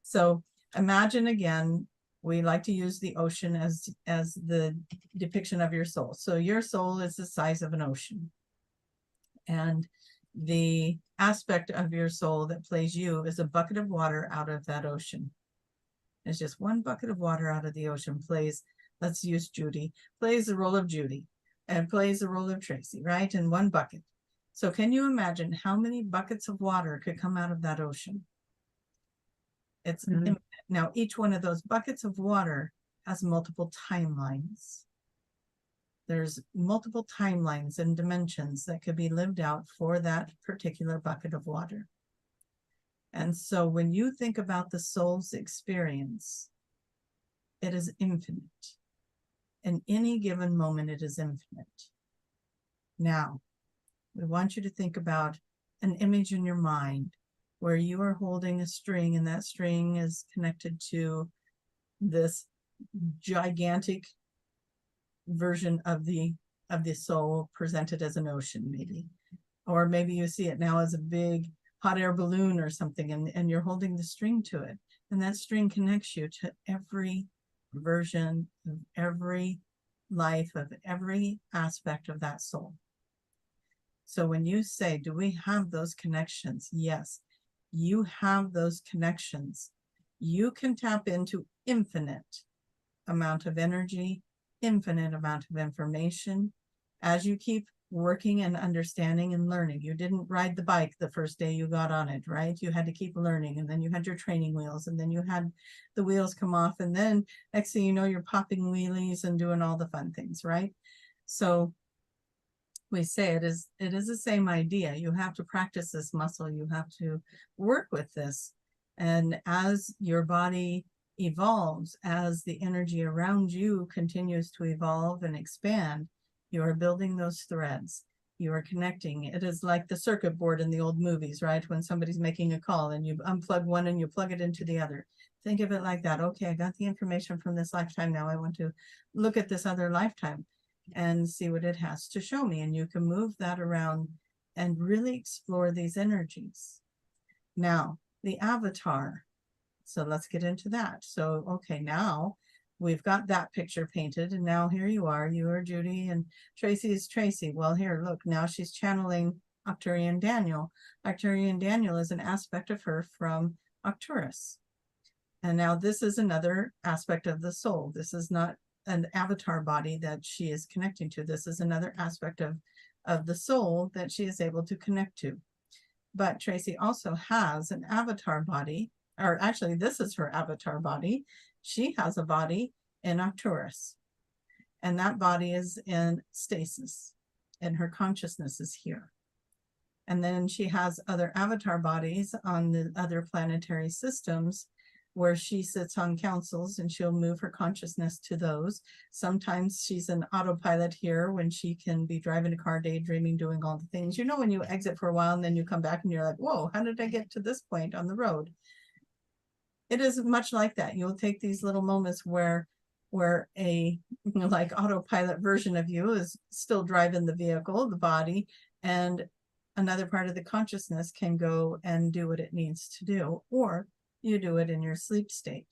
S1: So imagine again, we like to use the ocean as the depiction of your soul. So your soul is the size of an ocean. And the aspect of your soul that plays you is a bucket of water out of that ocean. It's just one bucket of water out of the ocean plays, let's use Judy, plays the role of Judy and plays the role of Tracie, right? In one bucket. So can you imagine how many buckets of water could come out of that ocean? It's infinite. Now, each one of those buckets of water has multiple timelines. There's multiple timelines and dimensions that could be lived out for that particular bucket of water. And so when you think about the soul's experience, it is infinite. In any given moment, it is infinite. Now, we want you to think about an image in your mind where you are holding a string, and that string is connected to this gigantic version of the soul presented as an ocean, maybe. Or maybe you see it now as a big hot air balloon or something, and you're holding the string to it. And that string connects you to every version of every life, of every aspect of that soul. So when you say, do we have those connections? Yes, you have those connections. You can tap into infinite amount of energy, infinite amount of information as you keep working and understanding and learning. You didn't ride the bike the first day you got on it, right? You had to keep learning, and then you had your training wheels, and then you had the wheels come off, and then next thing you know, you're popping wheelies and doing all the fun things, right? So we say it is the same idea. You have to practice this muscle. You have to work with this. And as your body evolves, as the energy around you continues to evolve and expand, you are building those threads. You are connecting. It is like the circuit board in the old movies, right? When somebody's making a call and you unplug one and you plug it into the other. Think of it like that. Okay, I got the information from this lifetime. Now I want to look at this other lifetime and see what it has to show me. And you can move that around and really explore these energies. Now, the avatar. So let's get into that. So, okay, now we've got that picture painted, and now here you are Judy, and Tracie is Tracie. Well, here, look, now she's channeling Arcturian Daniel. Arcturian Daniel is an aspect of her from Arcturus. And now this is another aspect of the soul. This is not an avatar body that she is connecting to. This is another aspect of the soul that she is able to connect to. But Tracie also has an avatar body, or actually this is her avatar body. She has a body in Arcturus, and that body is in stasis, and her consciousness is here. And then she has other avatar bodies on the other planetary systems where she sits on councils, and she'll move her consciousness to those. Sometimes she's an autopilot here when she can be driving a car, daydreaming, doing all the things. You know, when you exit for a while and then you come back and you're like, whoa, how did I get to this point on the road? It is much like that. You'll take these little moments where a like autopilot version of you is still driving the vehicle, the body, and another part of the consciousness can go and do what it needs to do, or you do it in your sleep state.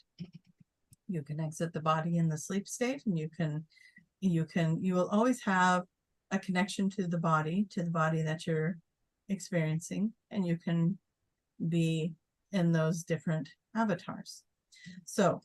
S1: You can exit the body in the sleep state, and you will always have a connection to the body that you're experiencing, and you can be in those different avatars. So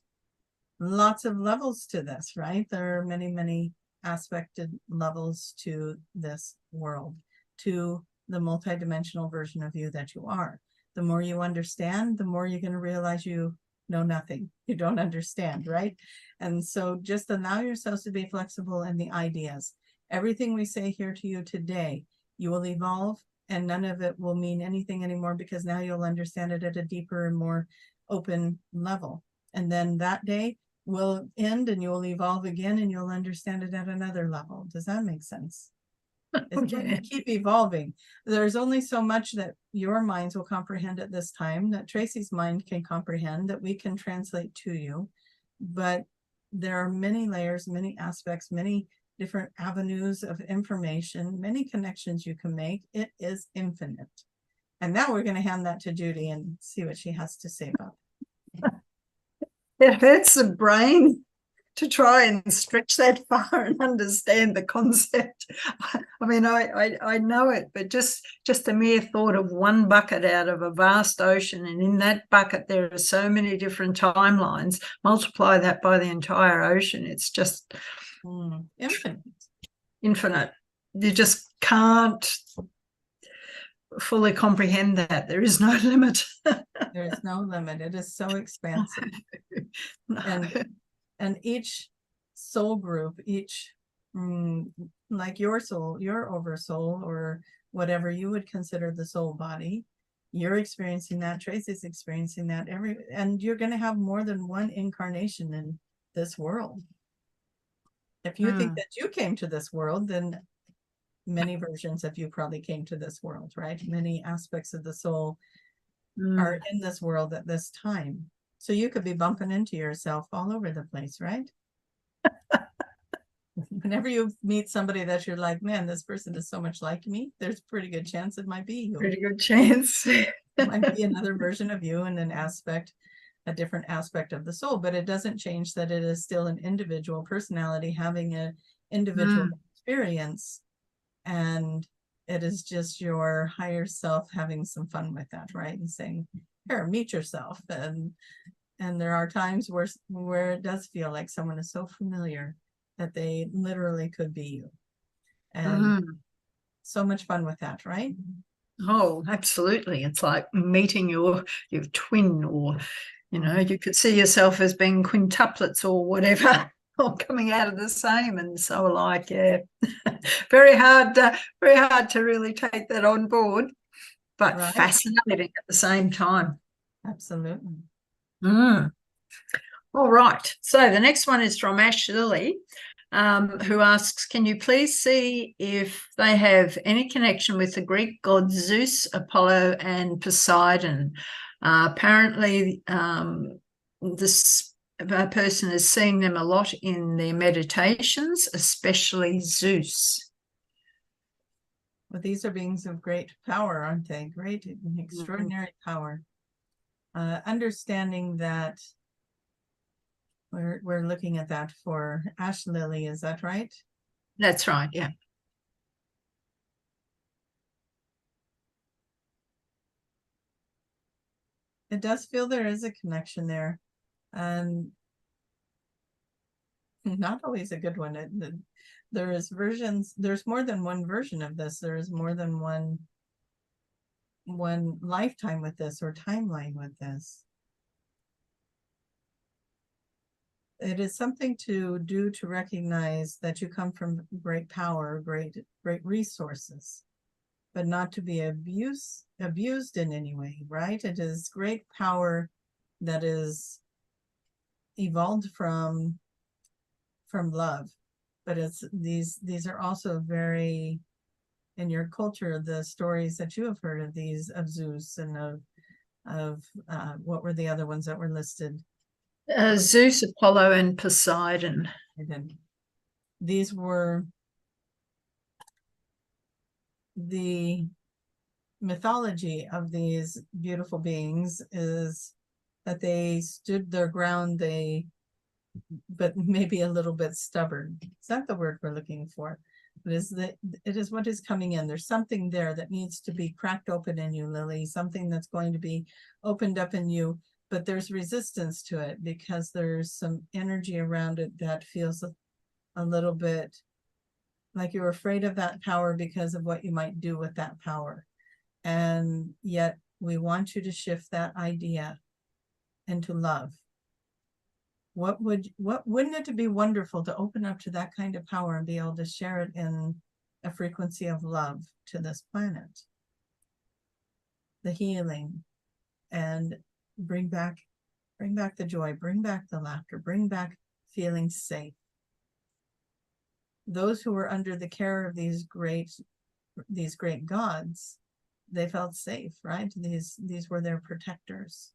S1: lots of levels to this, right? There are many, many aspected levels to this world, to the multidimensional version of you that you are. The more you understand, the more you're going to realize you know nothing. You don't understand, right? And so just allow yourselves to be flexible in the ideas. Everything we say here to you today, you will evolve, and none of it will mean anything anymore, because now you'll understand it at a deeper and more open level. And then that day will end, and you'll evolve again, and you'll understand it at another level. Does that make sense? It's going to keep evolving. There's only so much that your minds will comprehend at this time, that Tracie's mind can comprehend, that we can translate to you. But there are many layers, many aspects, many different avenues of information, many connections you can make. It is infinite. And now we're going to hand that to Judy and see what she has to say about it.
S2: It hurts the brain to try and stretch that far and understand the concept. I mean, I know it, but just the mere thought of one bucket out of a vast ocean, and in that bucket there are so many different timelines, multiply that by the entire ocean, it's just infinite. You just can't fully comprehend that. There is no limit.
S1: There is no limit. It is so expansive. No. And each soul group, each like your soul, your oversoul, or whatever you would consider the soul body, you're experiencing that. Tracie's experiencing that. And you're going to have more than one incarnation in this world. If you think that you came to this world, then many versions of you probably came to this world, right? Many aspects of the soul are in this world at this time. So you could be bumping into yourself all over the place, right? Whenever you meet somebody that you're like, man, this person is so much like me, there's a pretty good chance it might be you.
S2: Pretty good chance.
S1: It might be another version of you and a different aspect of the soul, but it doesn't change that it is still an individual personality having an individual experience. And it is just your higher self having some fun with that, right? And saying, here, meet yourself. And there are times where it does feel like someone is so familiar that they literally could be you. And so much fun with that, right?
S2: Oh, absolutely. It's like meeting your twin, or, you know, you could see yourself as being quintuplets or whatever, or coming out of the same and so alike. Yeah. very hard to really take that on board, but fascinating at the same time.
S1: Absolutely.
S2: All right. So the next one is from Ash Lily, who asks, can you please see if they have any connection with the Greek gods Zeus, Apollo, and Poseidon? Apparently, this person is seeing them a lot in their meditations, especially Zeus.
S1: Well, these are beings of great power, aren't they? Great, extraordinary power. Understanding that we're looking at that for Ash Lily, is that right?
S2: That's right, yeah.
S1: It does feel there is a connection there. And not always a good one. There is versions, there's more than one version of this. There is more than one lifetime with this or timeline with this. It is something to do to recognize that you come from great power, great resources, but not to be abused in any way, right? It is great power that is evolved from love, but it's these are also very, in your culture, the stories that you have heard of these, of Zeus and of what were the other ones that were listed?
S2: Zeus, Apollo, and Poseidon.
S1: These were the mythology of these beautiful beings, is that they stood their ground, but maybe a little bit stubborn. Is that the word we're looking for? It is what is coming in. There's something there that needs to be cracked open in you, Lily, something that's going to be opened up in you, but there's resistance to it because there's some energy around it that feels a little bit like you're afraid of that power because of what you might do with that power. And yet we want you to shift that idea into love. Wouldn't it be wonderful to open up to that kind of power and be able to share it in a frequency of love to this planet? The healing, and bring back the joy, bring back the laughter, bring back feeling safe. Those who were under the care of these great gods, they felt safe, right? These were their protectors.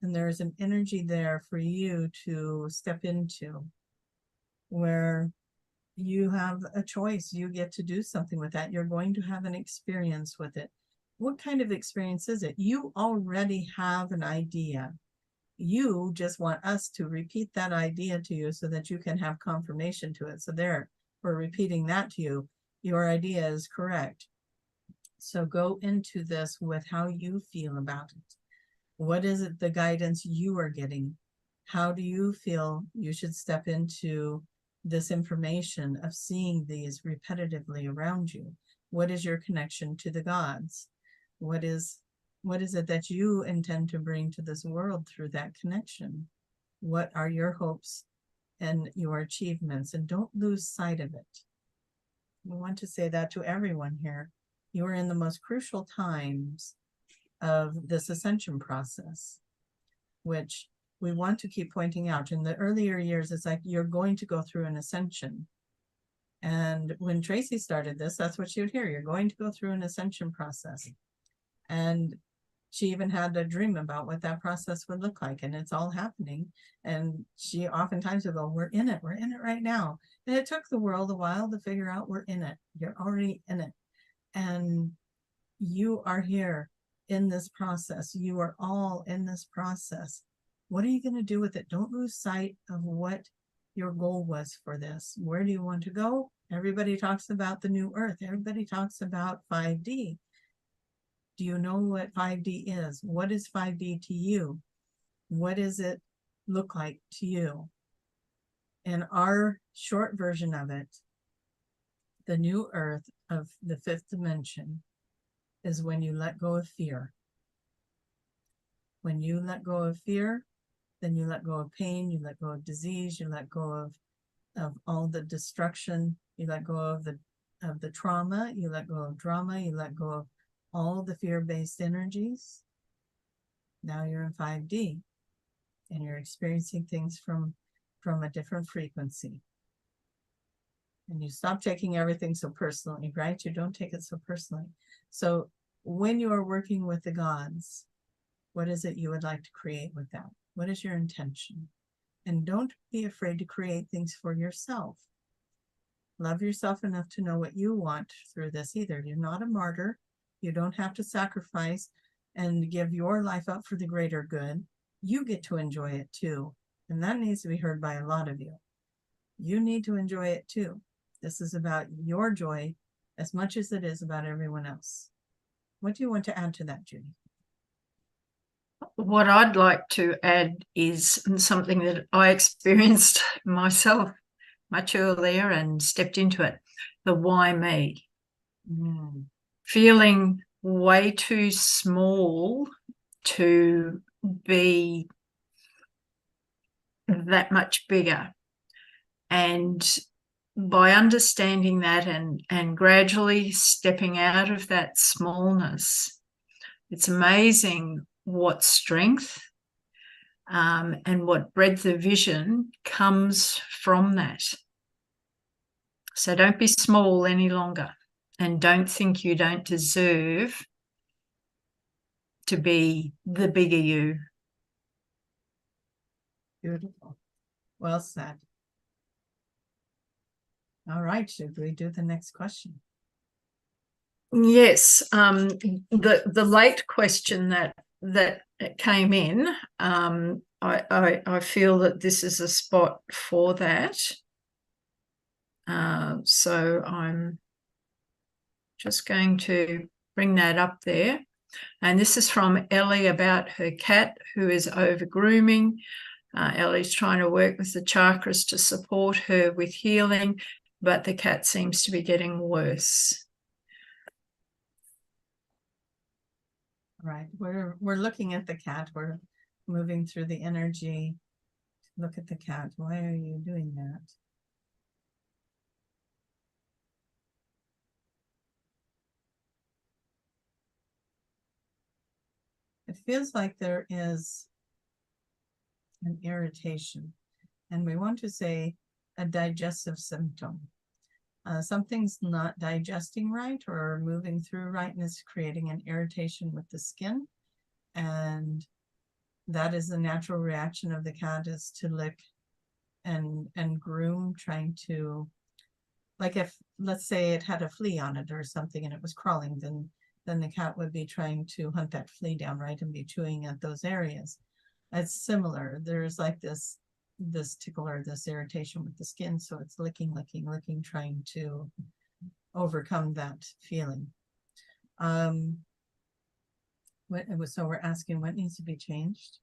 S1: And there's an energy there for you to step into where you have a choice. You get to do something with that. You're going to have an experience with it. What kind of experience is it? You already have an idea. You just want us to repeat that idea to you so that you can have confirmation to it. So there, we're repeating that to you. Your idea is correct. So go into this with how you feel about it. What is it, the guidance you are getting? How do you feel you should step into this information of seeing these repetitively around you? What is your connection to the gods? What is it that you intend to bring to this world through that connection? What are your hopes and your achievements? And don't lose sight of it. We want to say that to everyone here. You are in the most crucial times of this ascension process, which we want to keep pointing out. In the earlier years, it's like you're going to go through an ascension. And when Tracie started this, that's what she would hear. You're going to go through an ascension process. And she even had a dream about what that process would look like, and it's all happening. And she oftentimes would go, we're in it right now. And it took the world a while to figure out we're in it. You're already in it. And you are here in this process. You are all in this process. What are you going to do with it? Don't lose sight of what your goal was for this. Where do you want to go? Everybody talks about the new earth. Everybody talks about 5D. Do you know what 5D is? What is 5D to you? What does it look like to you? And our short version of it, the new earth of the fifth dimension, is when you let go of fear. When you let go of fear, then you let go of pain, you let go of disease, you let go of all the destruction, you let go of the trauma, you let go of drama, you let go of all the fear-based energies. Now you're in 5D and you're experiencing things from a different frequency. And you stop taking everything so personally, right? You don't take it so personally. So when you are working with the gods, what is it you would like to create with that? What is your intention? And don't be afraid to create things for yourself. Love yourself enough to know what you want through this either. You're not a martyr. You don't have to sacrifice and give your life up for the greater good. You get to enjoy it too. And that needs to be heard by a lot of you. You need to enjoy it too. This is about your joy as much as it is about everyone else. What do you want to add to that, Judy?
S2: What I'd like to add is something that I experienced myself much earlier and stepped into it. The why me? Feeling way too small to be that much bigger. And by understanding that and gradually stepping out of that smallness, it's amazing what strength and what breadth of vision comes from that. So don't be small any longer, and don't think you don't deserve to be the bigger you.
S1: Beautiful. Well said. All right, should we do the next question?
S2: Yes, the late question that came in, I feel that this is a spot for that. So I'm just going to bring that up there. And this is from Ellie about her cat who is over grooming. Ellie's trying to work with the chakras to support her with healing, but the cat seems to be getting worse.
S1: Right. We're looking at the cat. We're moving through the energy. Look at the cat. Why are you doing that? It feels like there is an irritation, and we want to say a digestive symptom. Something's not digesting right or moving through right, and it's creating an irritation with the skin. And that is the natural reaction of the cat, is to lick and groom, trying to, like, if let's say it had a flea on it or something and it was crawling, then the cat would be trying to hunt that flea down, right, and be chewing at those areas. It's similar. There's like this tickle or this irritation with the skin, so it's licking, trying to overcome that feeling. So we're asking what needs to be changed.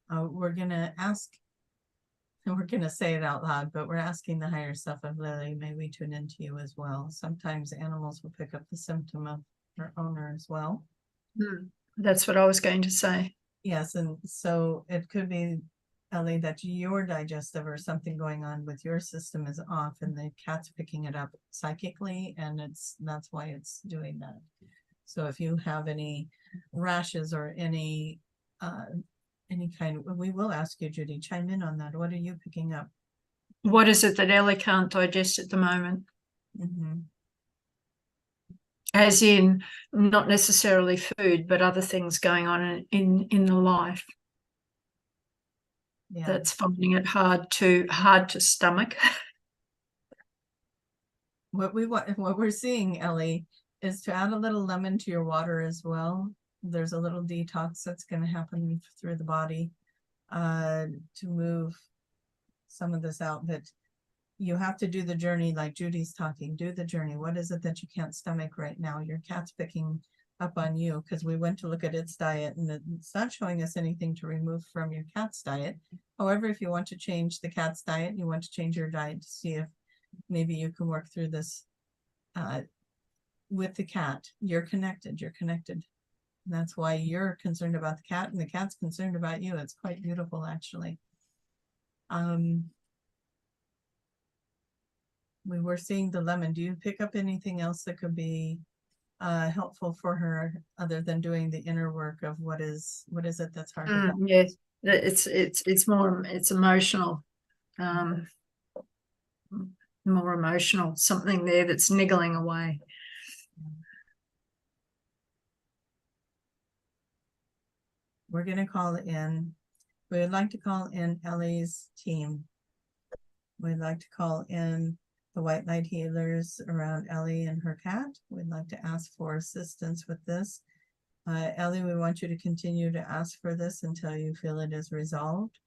S1: We're gonna ask, and we're gonna say it out loud, but we're asking the higher self of Lily, may we tune into you as well. Sometimes animals will pick up the symptom of their owner as well.
S2: That's what I was going to say.
S1: Yes, and so it could be, Ellie, that your digestive or something going on with your system is off, and the cat's picking it up psychically, and that's why it's doing that. So if you have any rashes or any kind of, we will ask you, Judy, chime in on that. What are you picking up?
S2: What is it that Ellie can't digest at the moment? As in, not necessarily food, but other things going on in the life. Yeah. That's finding it hard to stomach.
S1: What we're seeing, Ellie, is to add a little lemon to your water as well. There's a little detox that's going to happen through the body to move some of this out. But you have to do the journey, like Judy's talking. Do the journey. What is it that you can't stomach right now? Your cat's picking up on you, because we went to look at its diet, and it's not showing us anything to remove from your cat's diet. However, if you want to change the cat's diet, you want to change your diet to see if maybe you can work through this with the cat. You're connected. And that's why you're concerned about the cat, and the cat's concerned about you. It's quite beautiful, actually. We were seeing the lemon. Do you pick up anything else that could be helpful for her, other than doing the inner work of what is it that's hard to help?
S2: Yes, it's more, it's emotional, more emotional, something there that's niggling away.
S1: We're going to call in, we would like to call in Ellie's team. We'd like to call in the white light healers around Ellie and her cat. We'd like to ask for assistance with this. Ellie, we want you to continue to ask for this until you feel it is resolved,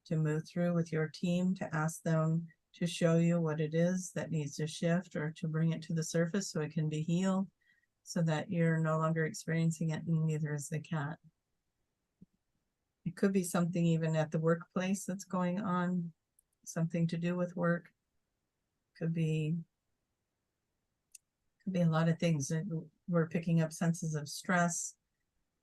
S1: to move through with your team, to ask them to show you what it is that needs to shift or to bring it to the surface so it can be healed, so that you're no longer experiencing it and neither is the cat. It could be something even at the workplace that's going on, something to do with work. Could be a lot of things. We're picking up senses of stress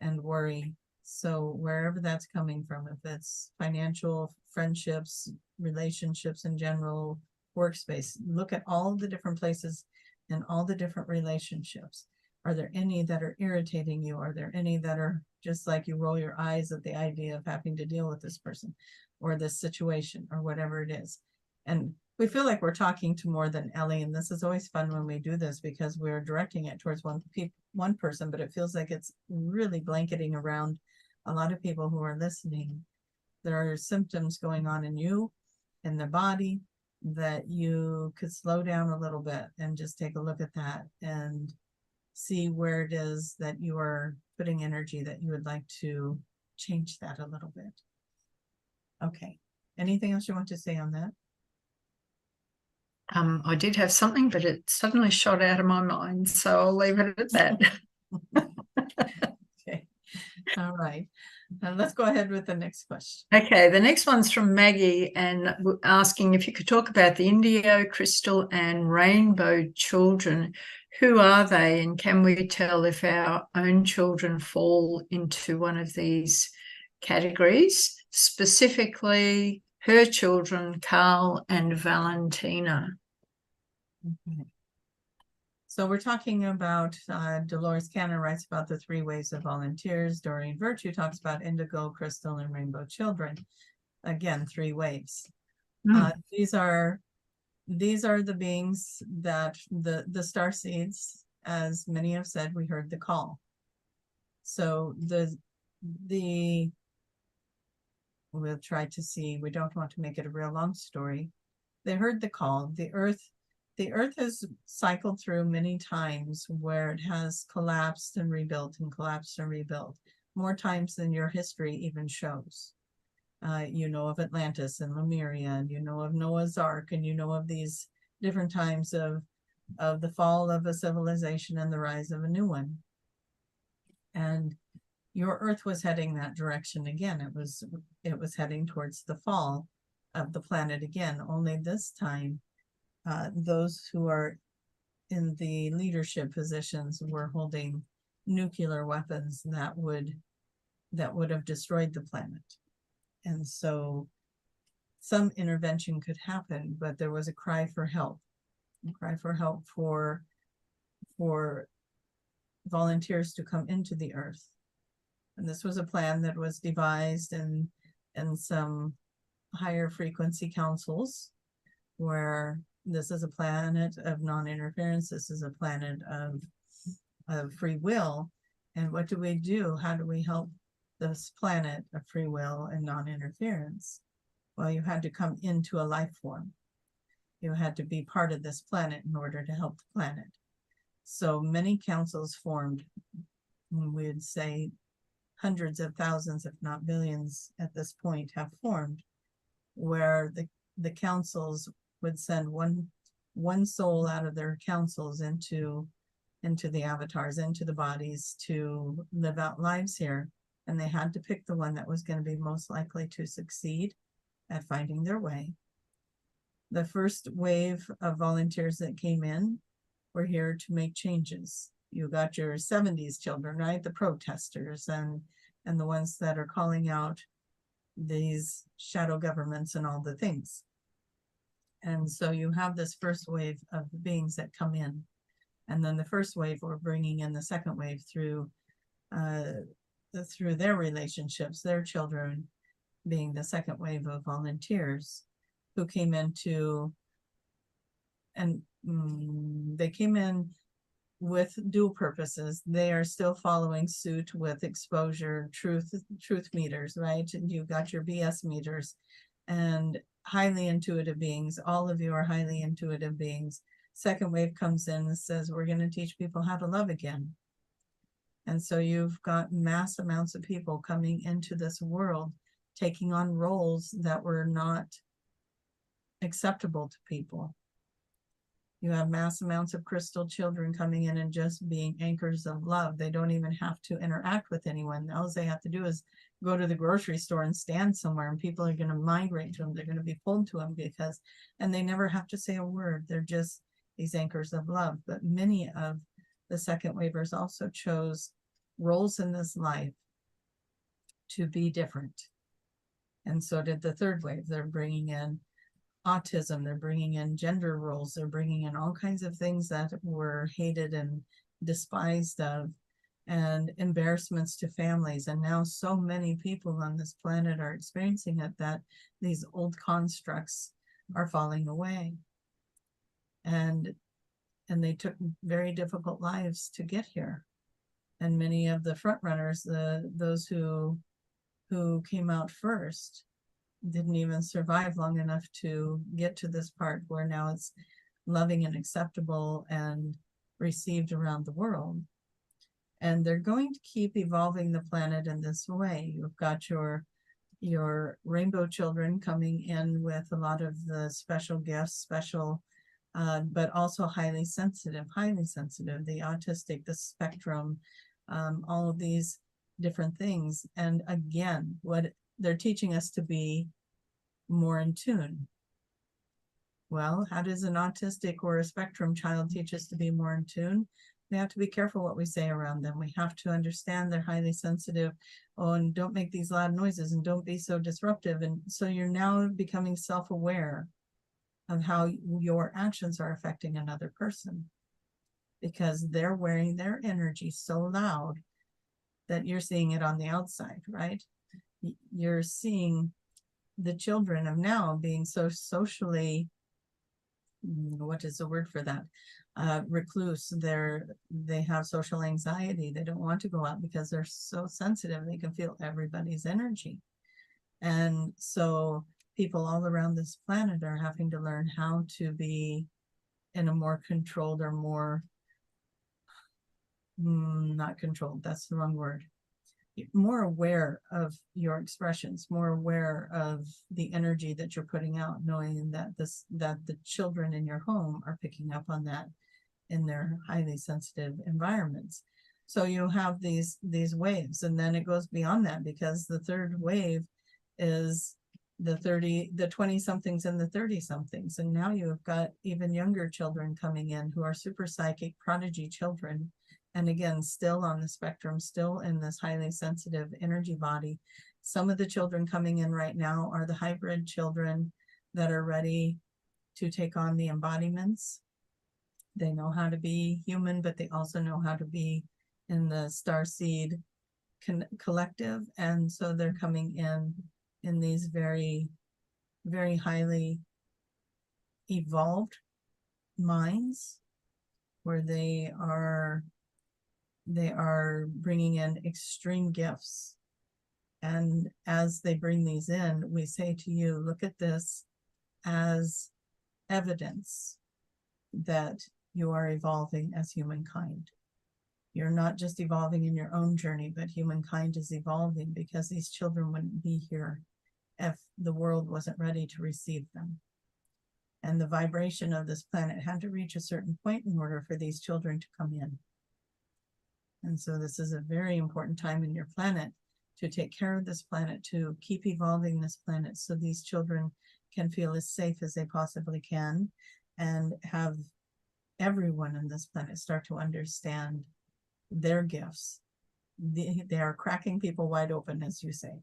S1: and worry. So wherever that's coming from, if it's financial, friendships, relationships in general, workspace, look at all the different places and all the different relationships. Are there any that are irritating you? Are there any that are just like you roll your eyes at the idea of having to deal with this person or this situation or whatever it is? And we feel like we're talking to more than Ellie, and this is always fun when we do this because we're directing it towards one person, but it feels like it's really blanketing around a lot of people who are listening. There are symptoms going on in you, in the body, that you could slow down a little bit and just take a look at that and see where it is that you are putting energy that you would like to change that a little bit. Okay. Anything else you want to say on that?
S2: I did have something, but it suddenly shot out of my mind, so I'll leave it at that.
S1: Okay. All right. Let's go ahead with the next question.
S2: Okay, the next one's from Maggie and asking if you could talk about the indigo, crystal and rainbow children. Who are they, and can we tell if our own children fall into one of these categories? Specifically, her children, Carl and Valentina.
S1: Okay. So we're talking about, Dolores Cannon writes about the 3 waves of volunteers. Doreen Virtue talks about indigo, crystal, and rainbow children. Again, 3 waves. These are the beings that the star seeds, as many have said, we heard the call. So we'll try to see, we don't want to make it a real long story. They heard the call. The earth has cycled through many times where it has collapsed and rebuilt and collapsed and rebuilt, more times than your history even shows. You know of Atlantis and Lemuria, and you know of Noah's Ark, and you know of these different times of the fall of a civilization and the rise of a new one. And your earth was heading that direction again. It was heading towards the fall of the planet again, only this time those who are in the leadership positions were holding nuclear weapons that would have destroyed the planet. And so some intervention could happen, but there was a cry for help, for volunteers to come into the earth. And this was a plan that was devised in some higher frequency councils, where this is a planet of non-interference. This is a planet of free will. And what do we do? How do we help this planet of free will and non-interference? Well, you had to come into a life form. You had to be part of this planet in order to help the planet. So many councils formed. We'd say hundreds of thousands, if not billions at this point, have formed, where the councils would send one soul out of their councils into the avatars, into the bodies, to live out lives here. And they had to pick the one that was going to be most likely to succeed at finding their way. The first wave of volunteers that came in were here to make changes. You got your 70s children, right? The protesters and the ones that are calling out these shadow governments and all the things. And so you have this first wave of beings that come in. And then the first wave, we're bringing in the second wave through their relationships, their children being the second wave of volunteers who came into, and they came in with dual purposes. They are still following suit with exposure, truth meters, right? And you got your BS meters, and highly intuitive beings. All of you are highly intuitive beings. Second wave comes in and says, we're going to teach people how to love again. And so you've got mass amounts of people coming into this world taking on roles that were not acceptable to people. You have mass amounts of crystal children coming in and just being anchors of love. They don't even have to interact with anyone. All they have to do is go to the grocery store and stand somewhere, and people are going to migrate to them. They're going to be pulled to them because, and they never have to say a word. They're just these anchors of love. But many of the second wavers also chose roles in this life to be different. And so did the third wave. They're bringing in autism, they're bringing in gender roles, they're bringing in all kinds of things that were hated and despised of, and embarrassments to families. And now so many people on this planet are experiencing it that these old constructs are falling away. And they took very difficult lives to get here. And many of the front runners, those who came out first, didn't even survive long enough to get to this part where now it's loving and acceptable and received around the world. And they're going to keep evolving the planet in this way. You've got your rainbow children coming in with a lot of the special gifts, but also highly sensitive, the autistic, the spectrum, all of these different things. And again, what they're teaching us to be more in tune. Well, how does an autistic or a spectrum child teach us to be more in tune? We have to be careful what we say around them. We have to understand they're highly sensitive. Oh, and don't make these loud noises, and don't be so disruptive. And so you're now becoming self-aware of how your actions are affecting another person, because they're wearing their energy so loud that you're seeing it on the outside, right? You're seeing the children of now being so socially, what is the word for that? Recluse. They have social anxiety. They don't want to go out because they're so sensitive. They can feel everybody's energy. And so people all around this planet are having to learn how to be in a more controlled, or more, not controlled, that's the wrong word, more aware of your expressions, more aware of the energy that you're putting out, knowing that the children in your home are picking up on that in their highly sensitive environments. So you have these waves, and then it goes beyond that, because the third wave is the 20 somethings and the 30 somethings. And now you have got even younger children coming in who are super psychic prodigy children. And again, still on the spectrum, still in this highly sensitive energy body. Some of the children coming in right now are the hybrid children that are ready to take on the embodiments. They know how to be human, but they also know how to be in the starseed collective. And so they're coming in these very, very highly evolved minds, where they are bringing in extreme gifts. And as they bring these in, we say to you, look at this as evidence that you are evolving as humankind. You're not just evolving in your own journey, but humankind is evolving, because these children wouldn't be here if the world wasn't ready to receive them. And the vibration of this planet had to reach a certain point in order for these children to come in. And so this is a very important time in your planet to take care of this planet, to keep evolving this planet, so these children can feel as safe as they possibly can, and have everyone on this planet start to understand their gifts. They are cracking people wide open, as you say,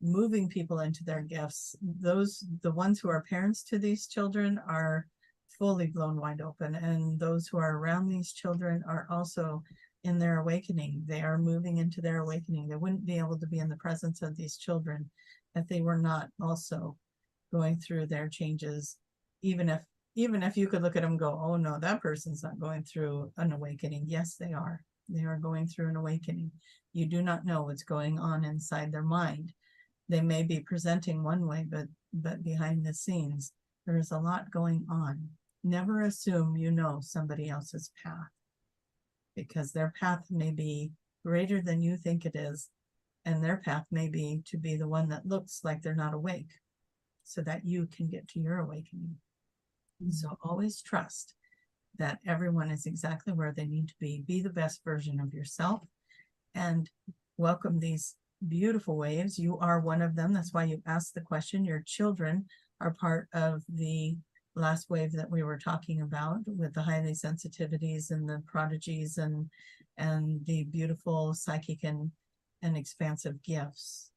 S1: moving people into their gifts. The ones who are parents to these children are fully blown wide open, and those who are around these children are also in their awakening. They are moving into their awakening. They wouldn't be able to be in the presence of these children if they were not also going through their changes. Even if you could look at them and go, oh no, that person's not going through an awakening. Yes, they are. They are going through an awakening. You do not know what's going on inside their mind. They may be presenting one way, but behind the scenes, there is a lot going on. Never assume you know somebody else's path, because their path may be greater than you think it is, And their path may be to be the one that looks like they're not awake, so that you can get to your awakening. So always trust that everyone is exactly where they need to be. Be the best version of yourself and welcome these beautiful waves. You are one of them. That's why you asked the question. Your children are part of the last wave that we were talking about, with the highly sensitivities and the prodigies and the beautiful psychic and expansive gifts.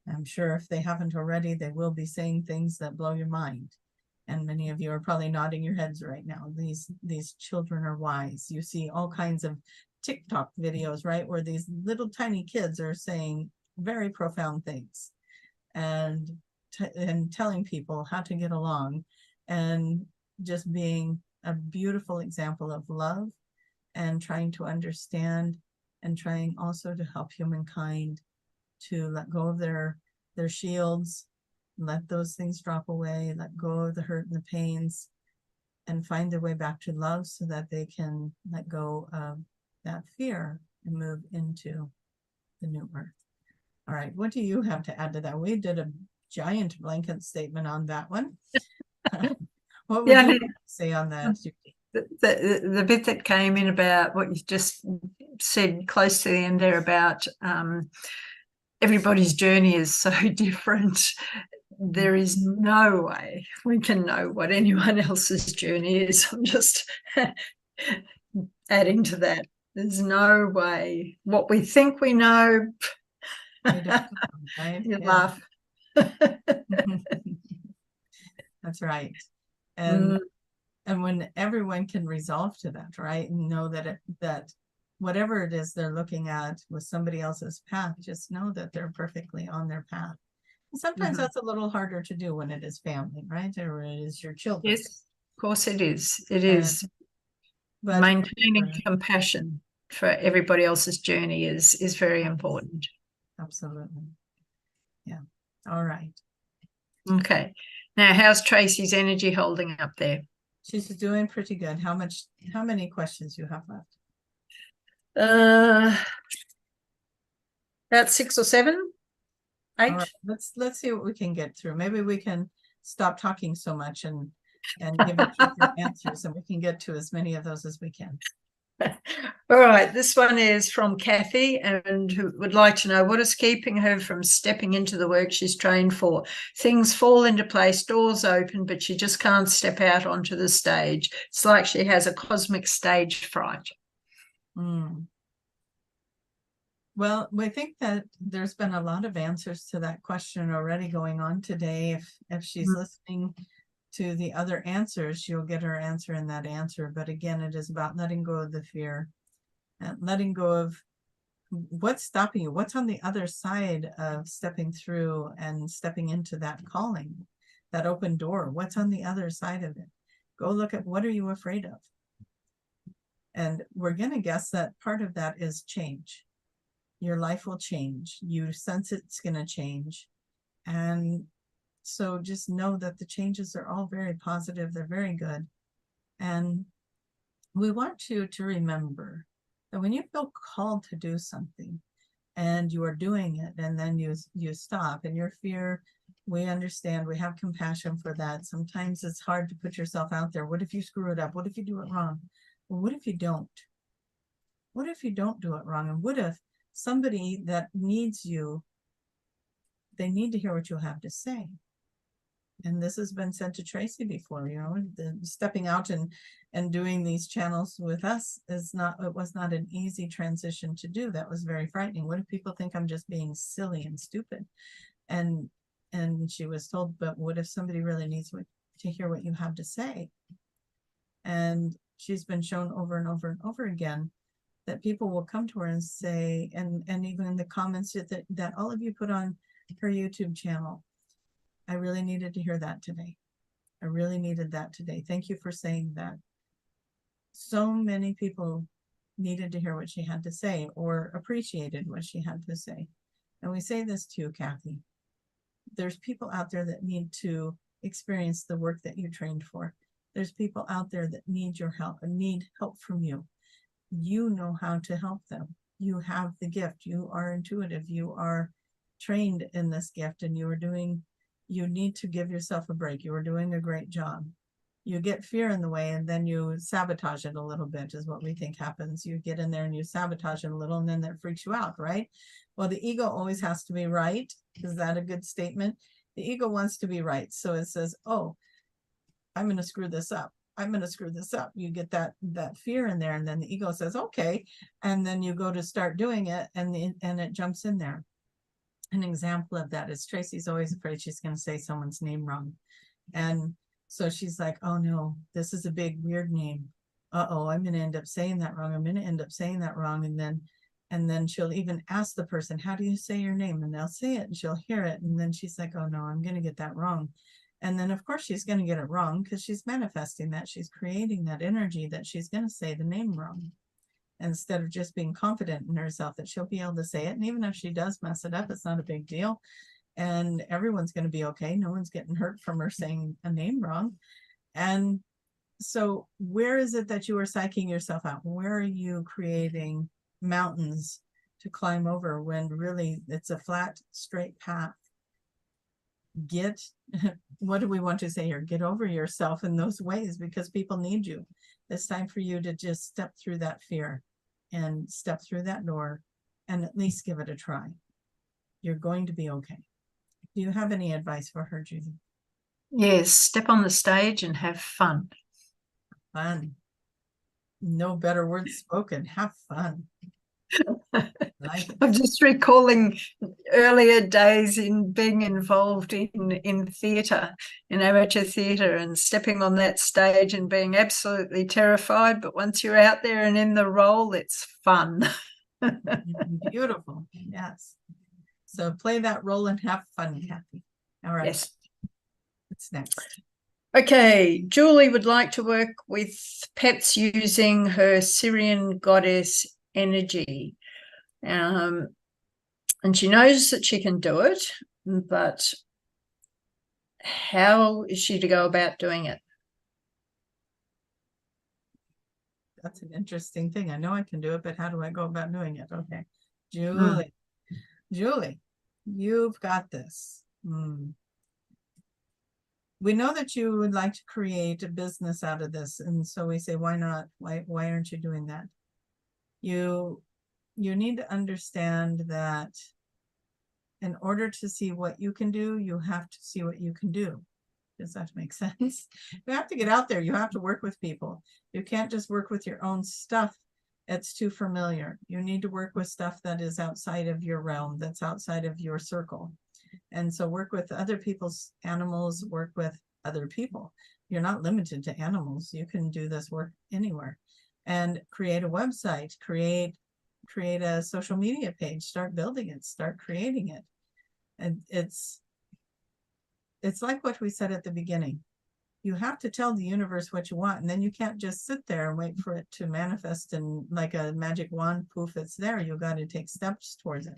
S1: I'm sure if they haven't already, they will be saying things that blow your mind. And many of you are probably nodding your heads right now. These children are wise. You see all kinds of TikTok videos, right, where these little tiny kids are saying very profound things and telling people how to get along, and just being a beautiful example of love and trying to understand, and trying also to help humankind to let go of their shields, let those things drop away, let go of the hurt and the pains, and find their way back to love, so that they can let go of that fear and move into the new earth. All right, what do you have to add to that? We did a giant blanket statement on that one. What would you say on that, Judy?
S2: The bit that came in about what you just said close to the end there about everybody's journey is so different. There is no way we can know what anyone else's journey is. I'm just adding to that. There's no way. What we think we know,
S1: We don't know, right?
S2: you laugh.
S1: That's right. And when everyone can resolve to that, right, and know that that whatever it is they're looking at with somebody else's path, just know that they're perfectly on their path. And sometimes that's a little harder to do when it is family, right, or it is your children.
S2: Yes, of course it is. It is. But maintaining compassion for everybody else's journey is very important.
S1: Absolutely. Yeah. All right.
S2: Okay. Now, how's Tracie's energy holding up there?
S1: She's doing pretty good. How many questions you have left?
S2: About 6 or 7, 8.
S1: All right, let's see what we can get through. Maybe we can stop talking so much and give you your answers, and we can get to as many of those as we can.
S2: All right, this one is from Kathy, and who would like to know what is keeping her from stepping into the work she's trained for. Things fall into place, doors open, but she just can't step out onto the stage. It's like she has a cosmic stage fright.
S1: Well, we think that there's been a lot of answers to that question already going on today. If she's listening to the other answers, she'll get her answer in that answer. But again, it is about letting go of the fear and letting go of what's stopping you, what's on the other side of stepping through and stepping into that calling, that open door. What's on the other side of it? Go look at, what are you afraid of? And we're going to guess that part of that is change. Your life will change. You sense it's going to change. And so just know that the changes are all very positive. They're very good. And we want you to remember that when you feel called to do something and you are doing it, and then you stop, and your fear, we understand, we have compassion for that. Sometimes it's hard to put yourself out there. What if you screw it up? What if you do it wrong? Well, what if you don't? What if you don't do it wrong? And what if somebody that needs you, they need to hear what you have to say? And this has been said to Tracie before, you know, stepping out and doing these channels with us was not an easy transition to do. That was very frightening. What if people think I'm just being silly and stupid? And she was told, but what if somebody really needs to hear what you have to say? And she's been shown over and over and over again that people will come to her and say, and even in the comments that all of you put on her YouTube channel, I really needed to hear that today. I really needed that today. Thank you for saying that. So many people needed to hear what she had to say, or appreciated what she had to say. And we say this to you, Kathy. There's people out there that need to experience the work that you trained for. There's people out there that need your help and need help from you. You know how to help them. you have the gift, you are intuitive, you are trained in this gift, and you need to give yourself a break. You are doing a great job. You get fear in the way, and then you sabotage it a little bit, is what we think happens. You get in there and you sabotage it a little, and then that freaks you out, right? Well, the ego always has to be right. Is that a good statement? The ego wants to be right. So it says, oh, I'm going to screw this up. I'm going to screw this up. You get that fear in there, and then the ego says, okay. And then you go to start doing it, and it jumps in there. An example of that is Tracie's always afraid she's going to say someone's name wrong. And so she's like, oh no, this is a big weird name. Uh-oh, I'm going to end up saying that wrong. I'm going to end up saying that wrong. And then she'll even ask the person, how do you say your name? And they'll say it, and she'll hear it. And then she's like, oh no, I'm going to get that wrong. And then of course she's going to get it wrong, because she's manifesting that. She's creating that energy that she's going to say the name wrong, instead of just being confident in herself that she'll be able to say it. And even if she does mess it up, it's not a big deal. And everyone's going to be okay. No one's getting hurt from her saying a name wrong. And so where is it that you are psyching yourself out? Where are you creating mountains to climb over when really it's a flat, straight path? What do we want to say here? Get over yourself in those ways, because people need you. It's time for you to just step through that fear and step through that door and at least give it a try. You're going to be okay. Do you have any advice for her, Judy?
S2: Yes, step on the stage and have fun.
S1: Fun. No better words spoken. Have fun.
S2: I'm just recalling earlier days in being involved in theatre, in amateur theatre, and stepping on that stage and being absolutely terrified. But once you're out there and in the role, it's fun.
S1: Beautiful. Yes. So play that role and have fun, Kathy. All right.
S2: Yes.
S1: What's next?
S2: Okay, Julie would like to work with pets using her Syrian goddess energy. And she knows that she can do it, but how is she to go about doing it?
S1: That's an interesting thing. I know I can do it, but how do I go about doing it? Okay. Julie, Julie, you've got this. We know that you would like to create a business out of this. And so we say, why not? Why aren't you doing that? You need to understand that in order to see what you can do, you have to see what you can do. Does that make sense? You have to get out there. You have to work with people. You can't just work with your own stuff. It's too familiar. You need to work with stuff that is outside of your realm, that's outside of your circle. And so work with other people's animals, work with other people. You're not limited to animals. You can do this work anywhere. And create a website, create a social media page, start building it, start creating it. And it's like what we said at the beginning. You have to tell the universe what you want, and then you can't just sit there and wait for it to manifest and like a magic wand, poof, it's there. You got to take steps towards it.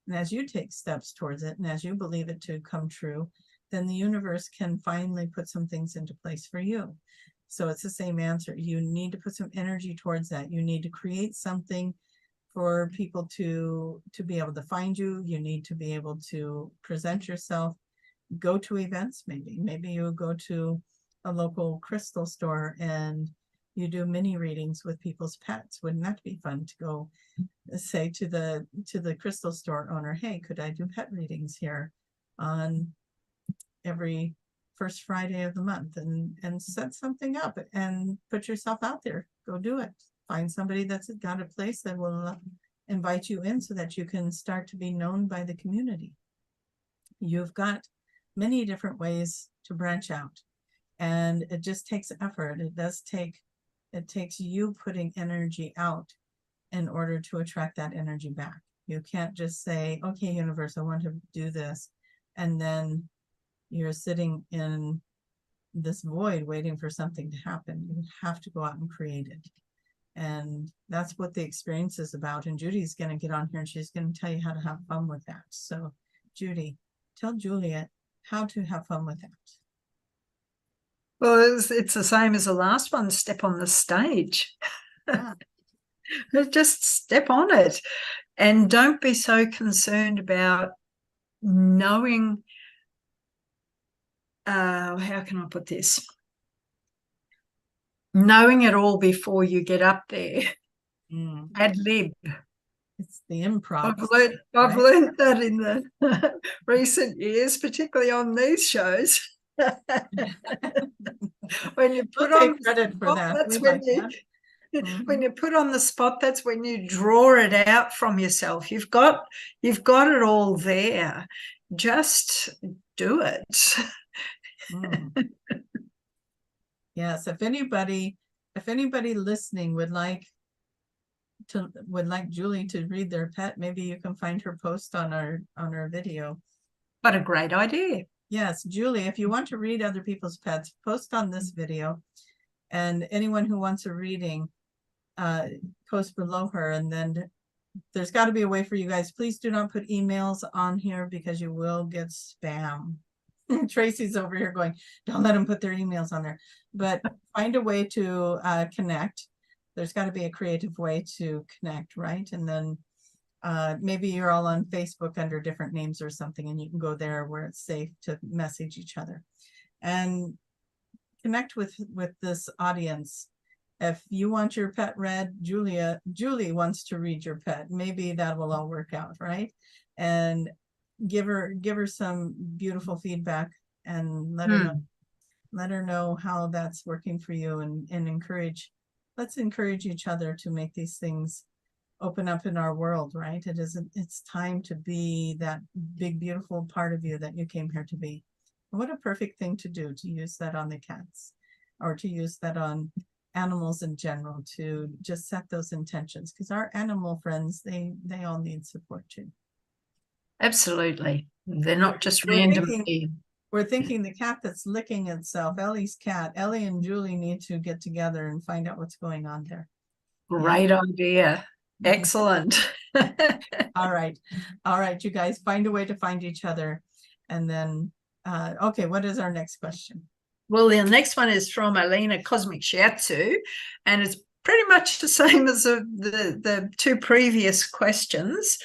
S1: And as you take steps towards it, and as you believe it to come true, then the universe can finally put some things into place for you. So it's the same answer. You need to put some energy towards that. You need to create something for people to be able to find you. You need to be able to present yourself, go to events. Maybe you go to a local crystal store and you do mini readings with people's pets. Wouldn't that be fun to go say to the crystal store owner, hey, could I do pet readings here on every first Friday of the month, and set something up and put yourself out there. Go do it. Find somebody that's got a place that will invite you in so that you can start to be known by the community. You've got many different ways to branch out, and it just takes effort. It takes you putting energy out in order to attract that energy back. You can't just say, okay, universe, I want to do this, and then you're sitting in this void waiting for something to happen. You have to go out and create it. And that's what the experience is about. And Judy's going to get on here and she's going to tell you how to have fun with that. So Judy, tell Juliet how to have fun with that.
S2: Well, it's the same as the last one, step on the stage.
S1: Yeah.
S2: Just step on it, and don't be so concerned about knowing, how can I put this? Knowing it all before you get up there. Ad lib.
S1: It's the improv.
S2: I've learned that in the recent years, particularly on these shows. When you put on
S1: credit for that,
S2: that's when you when you put on the spot, that's when you draw it out from yourself. You've got it all there. Just do it.
S1: Yes, if anybody listening would like Julie to read their pet, maybe you can find her post on our video.
S2: What a great idea.
S1: Yes, Julie, if you want to read other people's pets, post on this video, and anyone who wants a reading, post below her. And then there's got to be a way for you guys. Please do not put emails on here because you will get spam. Tracie's over here going, don't let them put their emails on there. But find a way to connect. There's got to be a creative way to connect, right? And then maybe you're all on Facebook under different names or something, and you can go there where it's safe to message each other and connect with this audience. If you want your pet read, Julie wants to read your pet. Maybe that will all work out, right? And give her some beautiful feedback and let her know how that's working for you, and let's encourage each other to make these things open up in our world, right? It's time to be that big, beautiful part of you that you came here to be. And what a perfect thing to do, to use that on the cats, or to use that on animals in general, to just set those intentions, because our animal friends, they all need support too.
S2: Absolutely. They're not just randomly.
S1: We're thinking the cat that's licking itself, Ellie's cat. Ellie and Julie need to get together and find out what's going on there.
S2: Great idea. Excellent.
S1: All right, you guys, find a way to find each other. And then okay, what is our next question?
S2: Well, the next one is from Alina Cosmic Shiatsu, and it's pretty much the same as the two previous questions.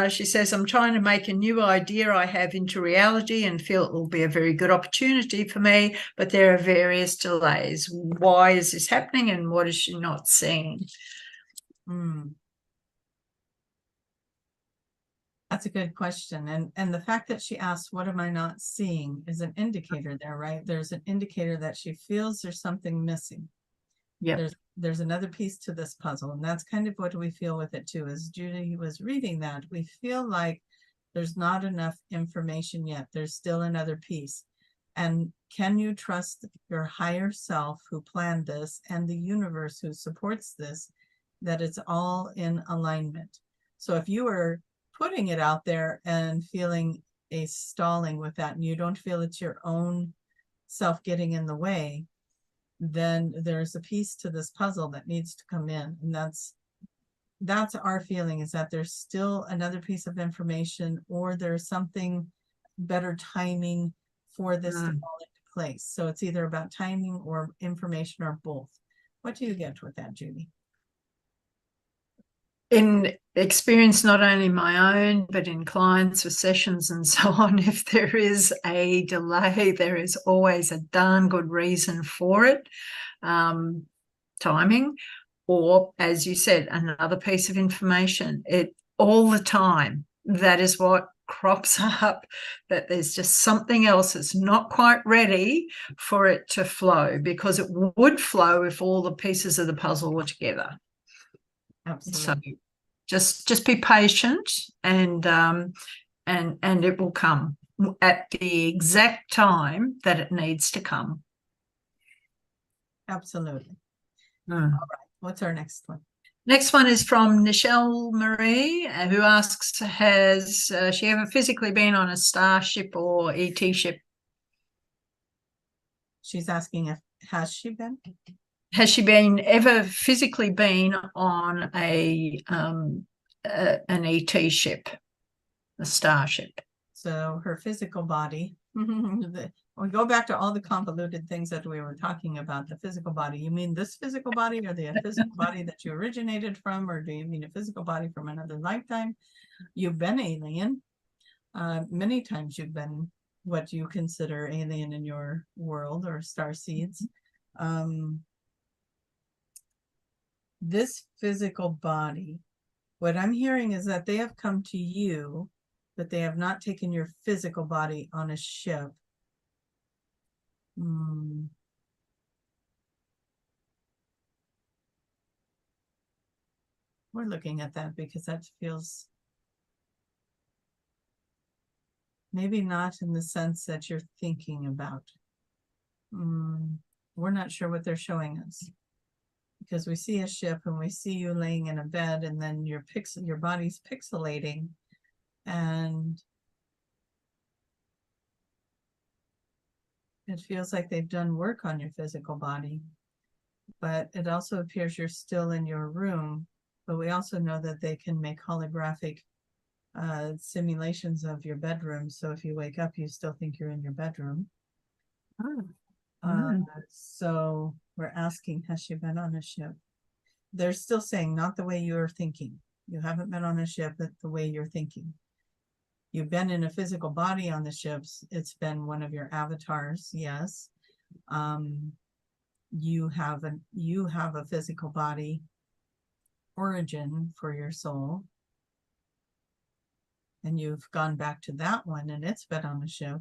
S2: She says, I'm trying to make a new idea I have into reality and feel it will be a very good opportunity for me, but there are various delays. Why is this happening, and what is she not seeing?
S1: That's a good question. And the fact that she asked, what am I not seeing, is an indicator there, right? There's an indicator that she feels there's something missing. Yeah. There's another piece to this puzzle. And that's kind of what we feel with it too. As Judy was reading that, we feel like there's not enough information yet. There's still another piece. And can you trust your higher self who planned this, and the universe who supports this, that it's all in alignment? So if you are putting it out there and feeling a stalling with that, and you don't feel it's your own self getting in the way, then there's a piece to this puzzle that needs to come in. And that's our feeling, is that there's still another piece of information, or there's something better timing for this to fall into place. So it's either about timing or information, or both. What do you get with that, Judy?
S2: In experience, not only my own, but in clients with sessions and so on, if there is a delay, there is always a darn good reason for it. Timing, or, as you said, another piece of information. It all the time, that is what crops up, that there's just something else that's not quite ready for it to flow, because it would flow if all the pieces of the puzzle were together. Absolutely. So just be patient, and it will come at the exact time that it needs to come.
S1: Absolutely. All right. What's our next one?
S2: Next one is from Nichelle Marie, who asks, has she ever physically been on a Starship or ET ship?
S1: She's asking if has she been?
S2: Has she ever physically been on an ET ship, a Starship?
S1: So her physical body, we go back to all the convoluted things that we were talking about. The physical body, you mean this physical body or the physical body that you originated from, or do you mean a physical body from another lifetime? You've been alien. Many times you've been what you consider alien in your world or star seeds. This physical body, what I'm hearing is that they have come to you, but they have not taken your physical body on a ship. We're looking at that because that feels maybe not in the sense that you're thinking about. We're not sure what they're showing us, because we see a ship and we see you laying in a bed, and then your body's pixelating, and it feels like they've done work on your physical body. But it also appears you're still in your room, but we also know that they can make holographic simulations of your bedroom. So if you wake up, you still think you're in your bedroom. So we're asking, has she been on a ship? They're still saying not the way you're thinking. You haven't been on a ship, but the way you're thinking. You've been in a physical body on the ships. It's been one of your avatars, yes. You have a physical body origin for your soul, and you've gone back to that one, and it's been on a ship.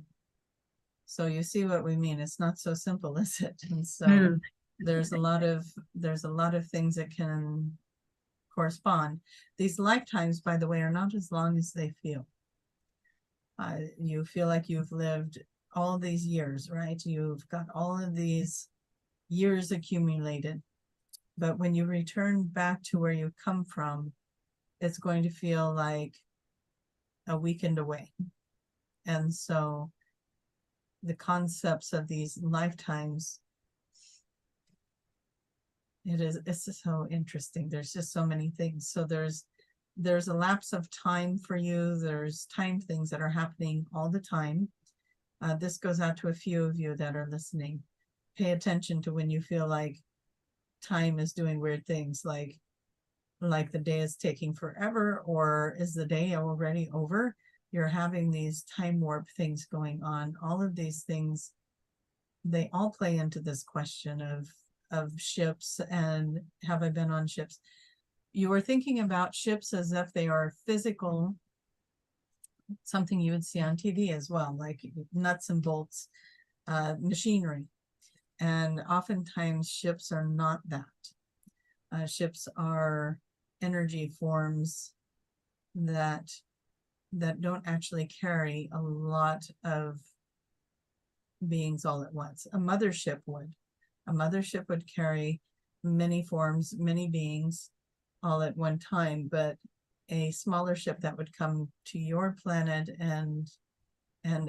S1: So you see what we mean. It's not so simple, is it? And so there's a lot of things that can correspond. These lifetimes, by the way, are not as long as they feel. You feel like you've lived all these years, right? You've got all of these years accumulated, but when you return back to where you come from, it's going to feel like a weekend away. And so the concepts of these lifetimes, it's just so interesting. There's just so many things. So there's a lapse of time for you. There's time things that are happening all the time. This goes out to a few of you that are listening. Pay attention to when you feel like time is doing weird things, like the day is taking forever, or is the day already over? You're having these time warp things going on. All of these things, they all play into this question of ships and have I been on ships? You were thinking about ships as if they are physical, something you would see on TV as well, like nuts and bolts, machinery. And oftentimes ships are not that. Ships are energy forms that don't actually carry a lot of beings all at once. A mothership would. A mothership would carry many forms, many beings all at one time, but a smaller ship that would come to your planet and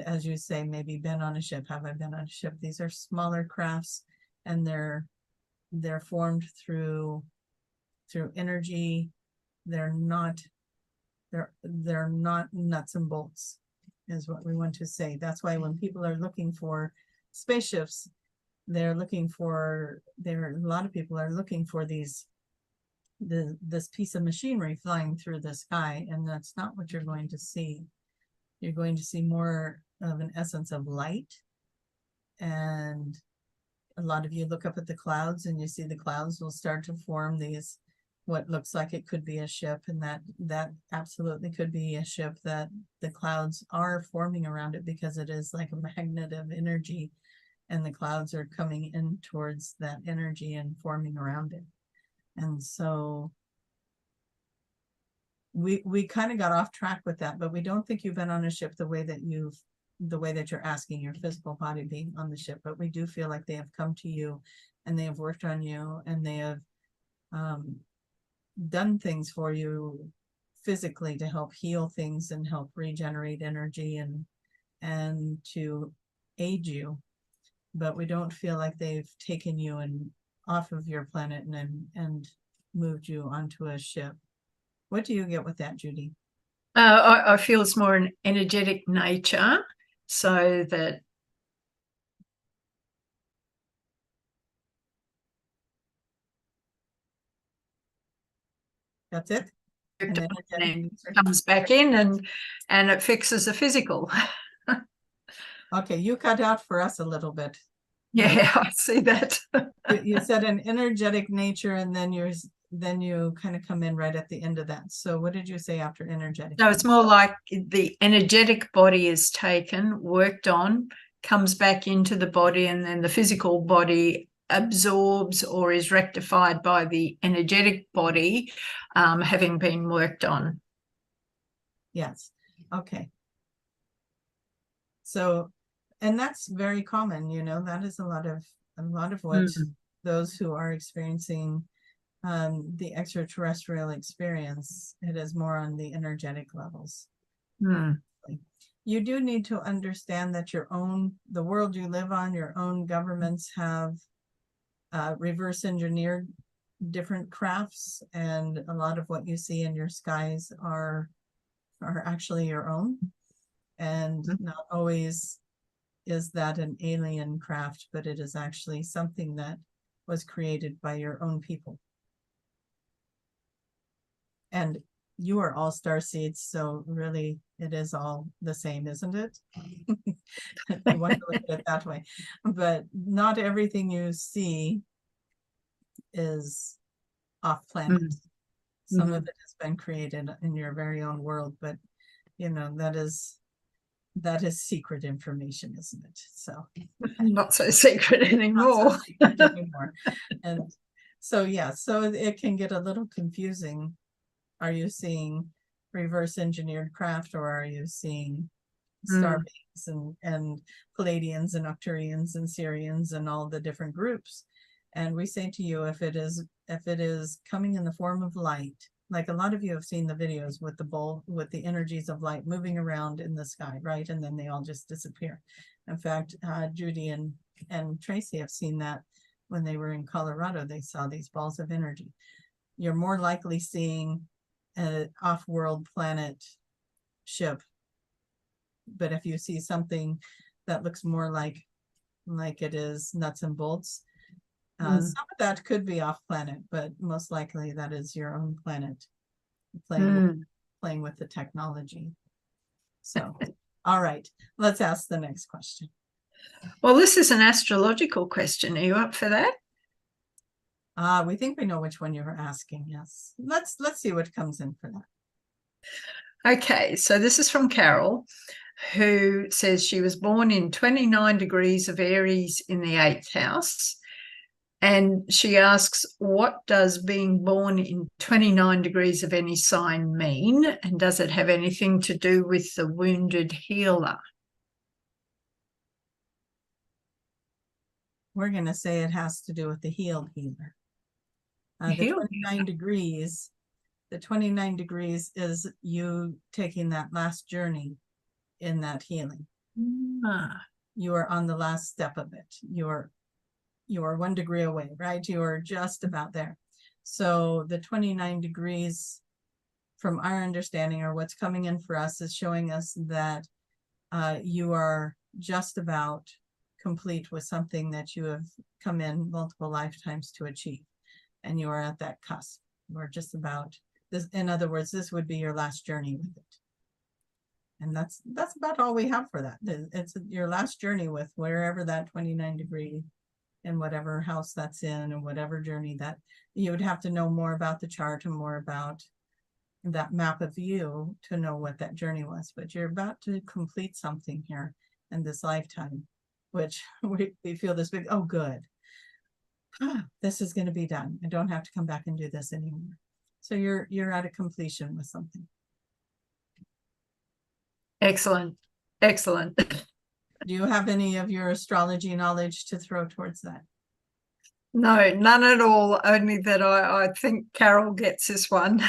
S1: as you say, maybe been on a ship. Have I been on a ship? These are smaller crafts, and they're formed through energy. They're not nuts and bolts, is what we want to say. That's why when people are looking for spaceships, a lot of people are looking for this piece of machinery flying through the sky, and that's not what you're going to see. You're going to see more of an essence of light. And a lot of you look up at the clouds and you see the clouds will start to form these, what looks like it could be a ship, and that absolutely could be a ship, that the clouds are forming around it because it is like a magnet of energy, and the clouds are coming in towards that energy and forming around it. And so we kind of got off track with that, but we don't think you've been on a ship the way that you're asking, your physical body being on the ship. But we do feel like they have come to you and they have worked on you, and they have done things for you physically to help heal things and help regenerate energy and to aid you. But we don't feel like they've taken you and off of your planet and moved you onto a ship. What do you get with that, Judy?
S2: I feel it's more an energetic nature, so that
S1: That's it. An energetic nature.
S2: comes back in and it fixes the physical.
S1: Okay, you cut out for us a little bit.
S2: Yeah, I see that.
S1: You said an energetic nature, and then you kind of come in right at the end of that. So what did you say after energetic?
S2: No, it's more like the energetic body is taken, worked on, comes back into the body, and then the physical body absorbs or is rectified by the energetic body, having been worked on.
S1: Yes. Okay. So, and that's very common, that is a lot of what those who are experiencing the extraterrestrial experience, it is more on the energetic levels. You do need to understand that the world you live on, your own governments have reverse engineered different crafts, and a lot of what you see in your skies are actually your own, and not always is that an alien craft, but it is actually something that was created by your own people. And you are all star seeds, so really it is all the same, isn't it? If you want to look at it that way. But not everything you see is off planet. Some of it has been created in your very own world, but that is secret information, isn't it? So
S2: not so secret anymore.
S1: Not so secret anymore. And so yeah, so it can get a little confusing. Are you seeing reverse engineered craft, or are you seeing star beings and Palladians and Arcturians and Syrians and all the different groups? And we say to you, if it is coming in the form of light, like a lot of you have seen the videos with with the energies of light moving around in the sky, right? And then they all just disappear. In fact, Judy and Tracie have seen that when they were in Colorado. They saw these balls of energy. You're more likely seeing an off-world planet ship, but if you see something that looks more like it is nuts and bolts, some of that could be off planet, but most likely that is your own planet playing with the technology. So all right, let's ask the next question.
S2: Well, this is an astrological question. Are you up for that?
S1: We think we know which one you're asking. Yes, let's see what comes in for that.
S2: Okay, so this is from Carol, who says she was born in 29 degrees of Aries in the 8th house. And she asks, what does being born in 29 degrees of any sign mean? And does it have anything to do with the wounded healer?
S1: We're going to say it has to do with the healed healer. The 29 degrees, the 29 degrees is you taking that last journey in that healing. You are on the last step of it. You are 1 degree away, right? You are just about there. So the 29 degrees, from our understanding, or what's coming in for us, is showing us that you are just about complete with something that you have come in multiple lifetimes to achieve. And you are at that cusp. You are just about this. In other words, this would be your last journey with it. And that's about all we have for that. It's your last journey with wherever that 29 degree in whatever house that's in, and whatever journey that you would have to know more about the chart and more about that map of you to know what that journey was. But you're about to complete something here in this lifetime, which we feel this big, oh, good. This is going to be done. I don't have to come back and do this anymore. So you're at a completion with something.
S2: Excellent. Excellent.
S1: Do you have any of your astrology knowledge to throw towards that?
S2: No, none at all. Only that I think Carol gets this one.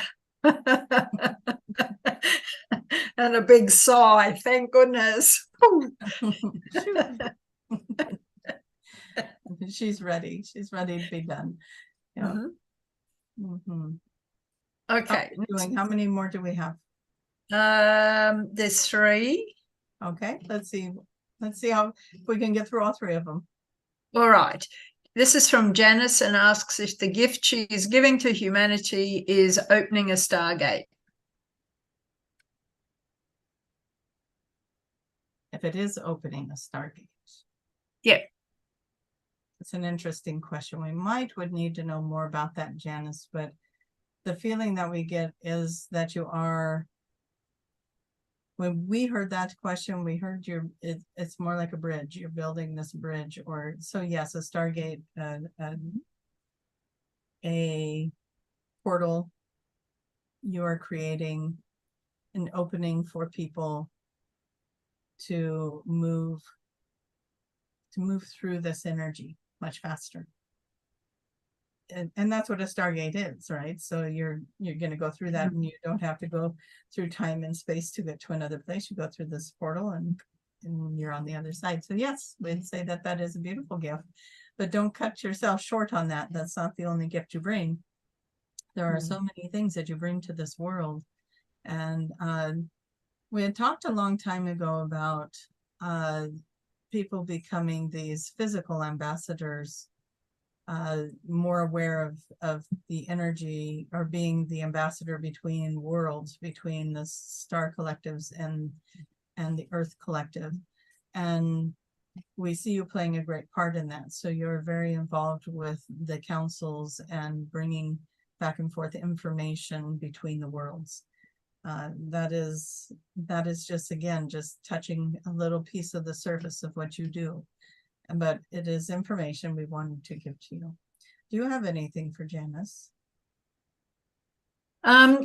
S2: And a big sigh. Thank goodness.
S1: She's ready. She's ready to be done. Yeah.
S2: Okay.
S1: How many more do we have?
S2: There's three.
S1: Okay, let's see how if we can get through all three of them.
S2: All right. This is from Janice and asks if the gift she is giving to humanity is opening a stargate.
S1: If it is opening a stargate.
S2: Yeah.
S1: It's an interesting question. We would need to know more about that, Janice, but the feeling that we get is that you are, when we heard that question, we heard it's more like a bridge. You're building this bridge, or so yes, a stargate, a portal. You are creating an opening for people to move through this energy much faster. And that's what a stargate is, right? So you're going to go through that, and you don't have to go through time and space to get to another place. You go through this portal, and you're on the other side. So yes, we'd say that that is a beautiful gift, but don't cut yourself short on that. That's not the only gift you bring. There are so many things that you bring to this world. And we had talked a long time ago about people becoming these physical ambassadors, more aware of the energy, or being the ambassador between worlds, between the star collectives and the earth collective. And we see you playing a great part in that. So you're very involved with the councils and bringing back and forth information between the worlds. That is just, again, just touching a little piece of the surface of what you do. But it is information we wanted to give to you. Do you have anything for Janice?
S2: No,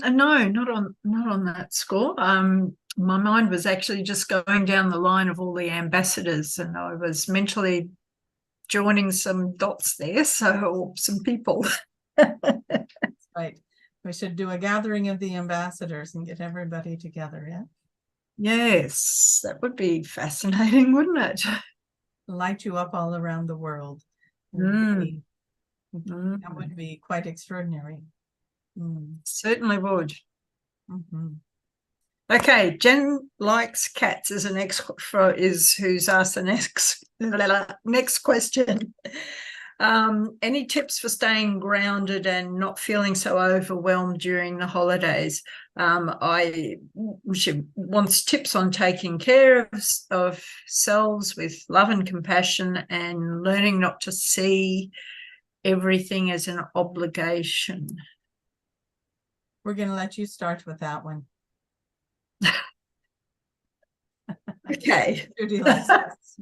S2: not on that score. My mind was actually just going down the line of all the ambassadors, and I was mentally joining some dots there, so some people.
S1: Right. We should do a gathering of the ambassadors and get everybody together, yeah?
S2: Yes, that would be fascinating, wouldn't it?
S1: Light you up all around the world.
S2: Mm.
S1: That would be quite extraordinary.
S2: Certainly would.
S1: Mm-hmm.
S2: Okay, Jen likes cats is who's asked the next question. Any tips for staying grounded and not feeling so overwhelmed during the holidays? She wants tips on taking care of selves with love and compassion, and learning not to see everything as an obligation.
S1: We're going to let you start with that one.
S2: Okay.
S1: Judy likes this.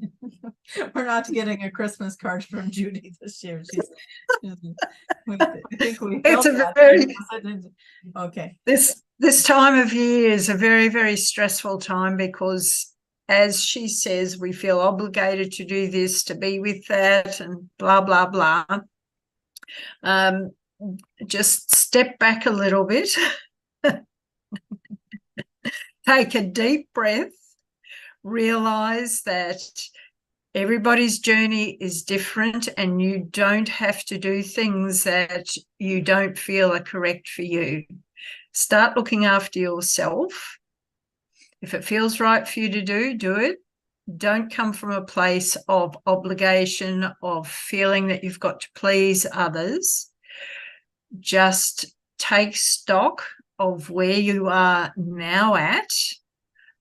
S1: We're not getting a Christmas card from Judy this year. I think we felt that. Okay.
S2: This time of year is a very, very stressful time, because, as she says, we feel obligated to do this, to be with that, and blah, blah, blah. Just step back a little bit. Take a deep breath. Realize that everybody's journey is different, and you don't have to do things that you don't feel are correct for you. Start looking after yourself. If it feels right for you to do it. Don't come from a place of obligation, of feeling that you've got to please others. Just take stock of where you are now at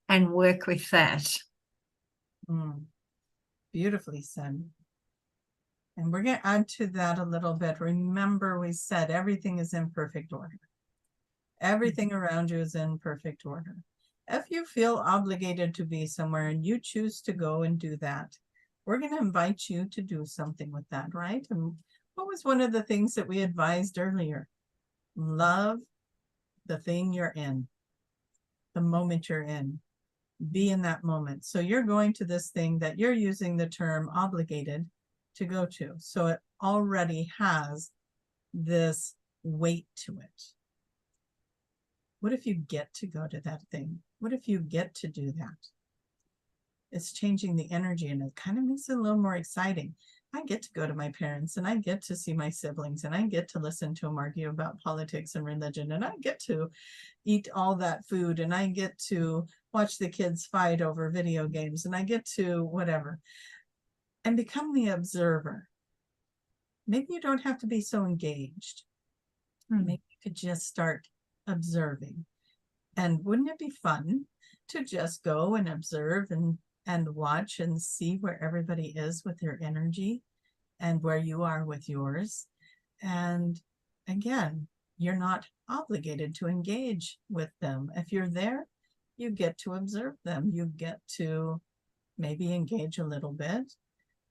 S2: and work with that.
S1: Beautifully said. And we're going to add to that a little bit. Remember, we said everything is in perfect order. Everything around you is in perfect order. If you feel obligated to be somewhere and you choose to go and do that, we're going to invite you to do something with that, right? And what was one of the things that we advised earlier? Love the thing you're in, the moment you're in. Be in that moment. So you're going to this thing that you're using the term obligated to go to. So it already has this weight to it. What if you get to go to that thing? What if you get to do that? It's changing the energy, and it kind of makes it a little more exciting. I get to go to my parents, and I get to see my siblings, and I get to listen to them argue about politics and religion, and I get to eat all that food, and I get to watch the kids fight over video games, and I get to whatever, and become the observer. Maybe you don't have to be so engaged. Maybe you could just start observing. And wouldn't it be fun to just go and observe and watch and see where everybody is with their energy and where you are with yours? And again, you're not obligated to engage with them. If you're there, you get to observe them. You get to maybe engage a little bit.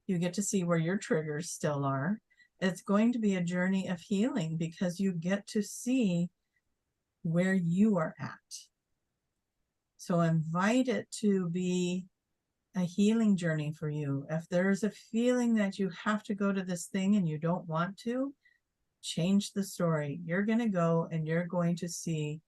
S1: You get to see where your triggers still are. It's going to be a journey of healing because you get to see where you are at. So invite it to be a healing journey for you. If there's a feeling that you have to go to this thing and you don't want to, change the story. You're going to go and you're going to see,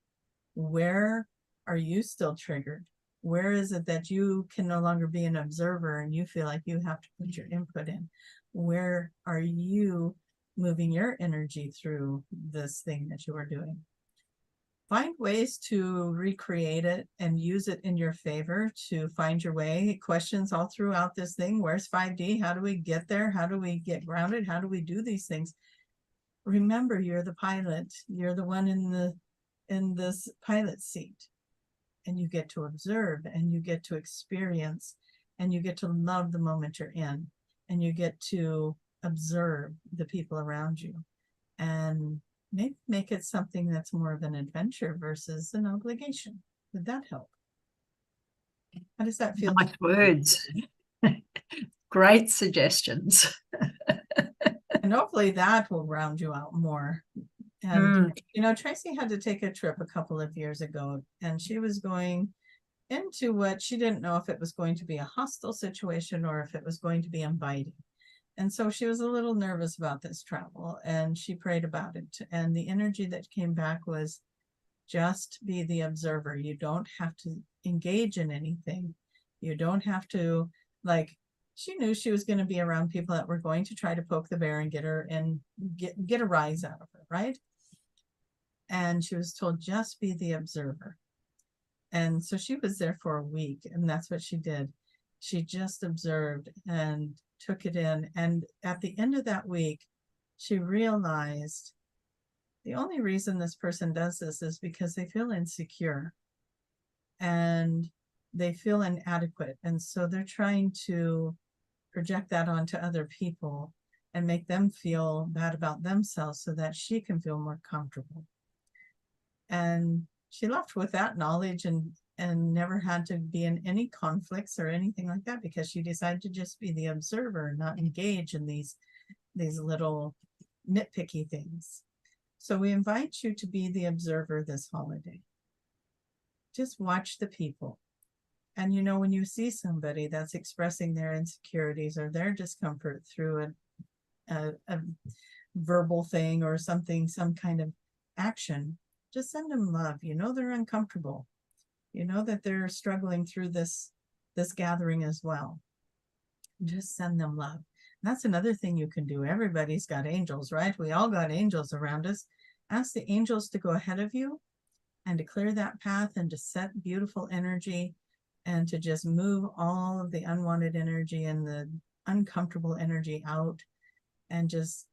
S1: where are you still triggered? Where is it that you can no longer be an observer and you feel like you have to put your input in? Where are you moving your energy through this thing that you are doing? Find ways to recreate it and use it in your favor to find your way. Questions all throughout this thing. Where's 5D? How do we get there? How do we get grounded? How do we do these things? Remember, you're the pilot. You're the one in this pilot seat. And you get to observe, and you get to experience, and you get to love the moment you're in, and you get to observe the people around you, and maybe make it something that's more of an adventure versus an obligation. Would that help? How does that feel?
S2: Nice words. Great suggestions.
S1: And hopefully that will round you out more. And you know, Tracie had to take a trip a couple of years ago, and she was going into what she didn't know if it was going to be a hostile situation or if it was going to be inviting. And so she was a little nervous about this travel, and she prayed about it. And the energy that came back was, just be the observer. You don't have to engage in anything. You don't have to, like, she knew she was going to be around people that were going to try to poke the bear and get her and get a rise out of her, right? And she was told, just be the observer. And so she was there for a week, and that's what she did. She just observed and took it in. And at the end of that week, she realized the only reason this person does this is because they feel insecure and they feel inadequate. And so they're trying to project that onto other people and make them feel bad about themselves so that she can feel more comfortable. And she left with that knowledge and never had to be in any conflicts or anything like that, because she decided to just be the observer and not engage in these little nitpicky things. So we invite you to be the observer this holiday. Just watch the people. And you know, when you see somebody that's expressing their insecurities or their discomfort through a verbal thing or something, some kind of action, just send them love. You know, they're uncomfortable. You know that they're struggling through this gathering as well. Just send them love. And that's another thing you can do. Everybody's got angels, right? We all got angels around us. Ask the angels to go ahead of you and to clear that path and to set beautiful energy and to just move all of the unwanted energy and the uncomfortable energy out, and just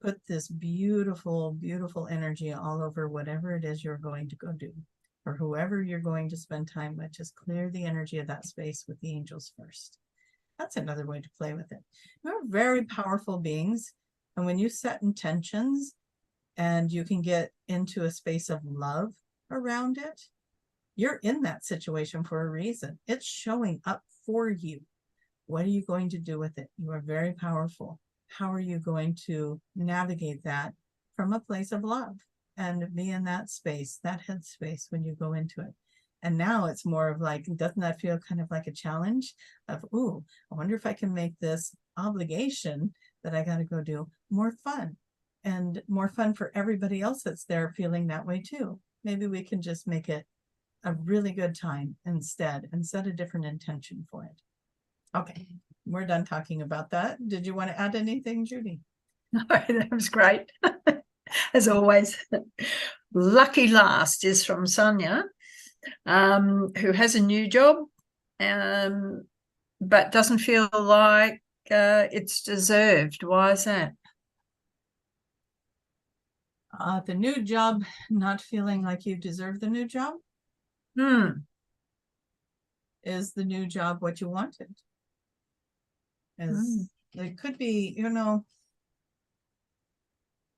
S1: put this beautiful, beautiful energy all over whatever it is you're going to go do, or whoever you're going to spend time with. Just clear the energy of that space with the angels first. That's another way to play with it. You're very powerful beings. And when you set intentions and you can get into a space of love around it, you're in that situation for a reason. It's showing up for you. What are you going to do with it? You are very powerful. How are you going to navigate that from a place of love and be in that space, that headspace when you go into it? And now it's more of like, doesn't that feel kind of like a challenge of, ooh, I wonder if I can make this obligation that I got to go do more fun, and more fun for everybody else that's there feeling that way too. Maybe we can just make it a really good time instead and set a different intention for it. Okay. we're done talking about that. Did you want to add anything, Judy?
S2: No, that was great. As always. Lucky last is from Sonia, who has a new job, but doesn't feel like it's deserved. Why is that?
S1: The new job, not feeling like you deserve the new job? Is the new job what you wanted? It could be, you know,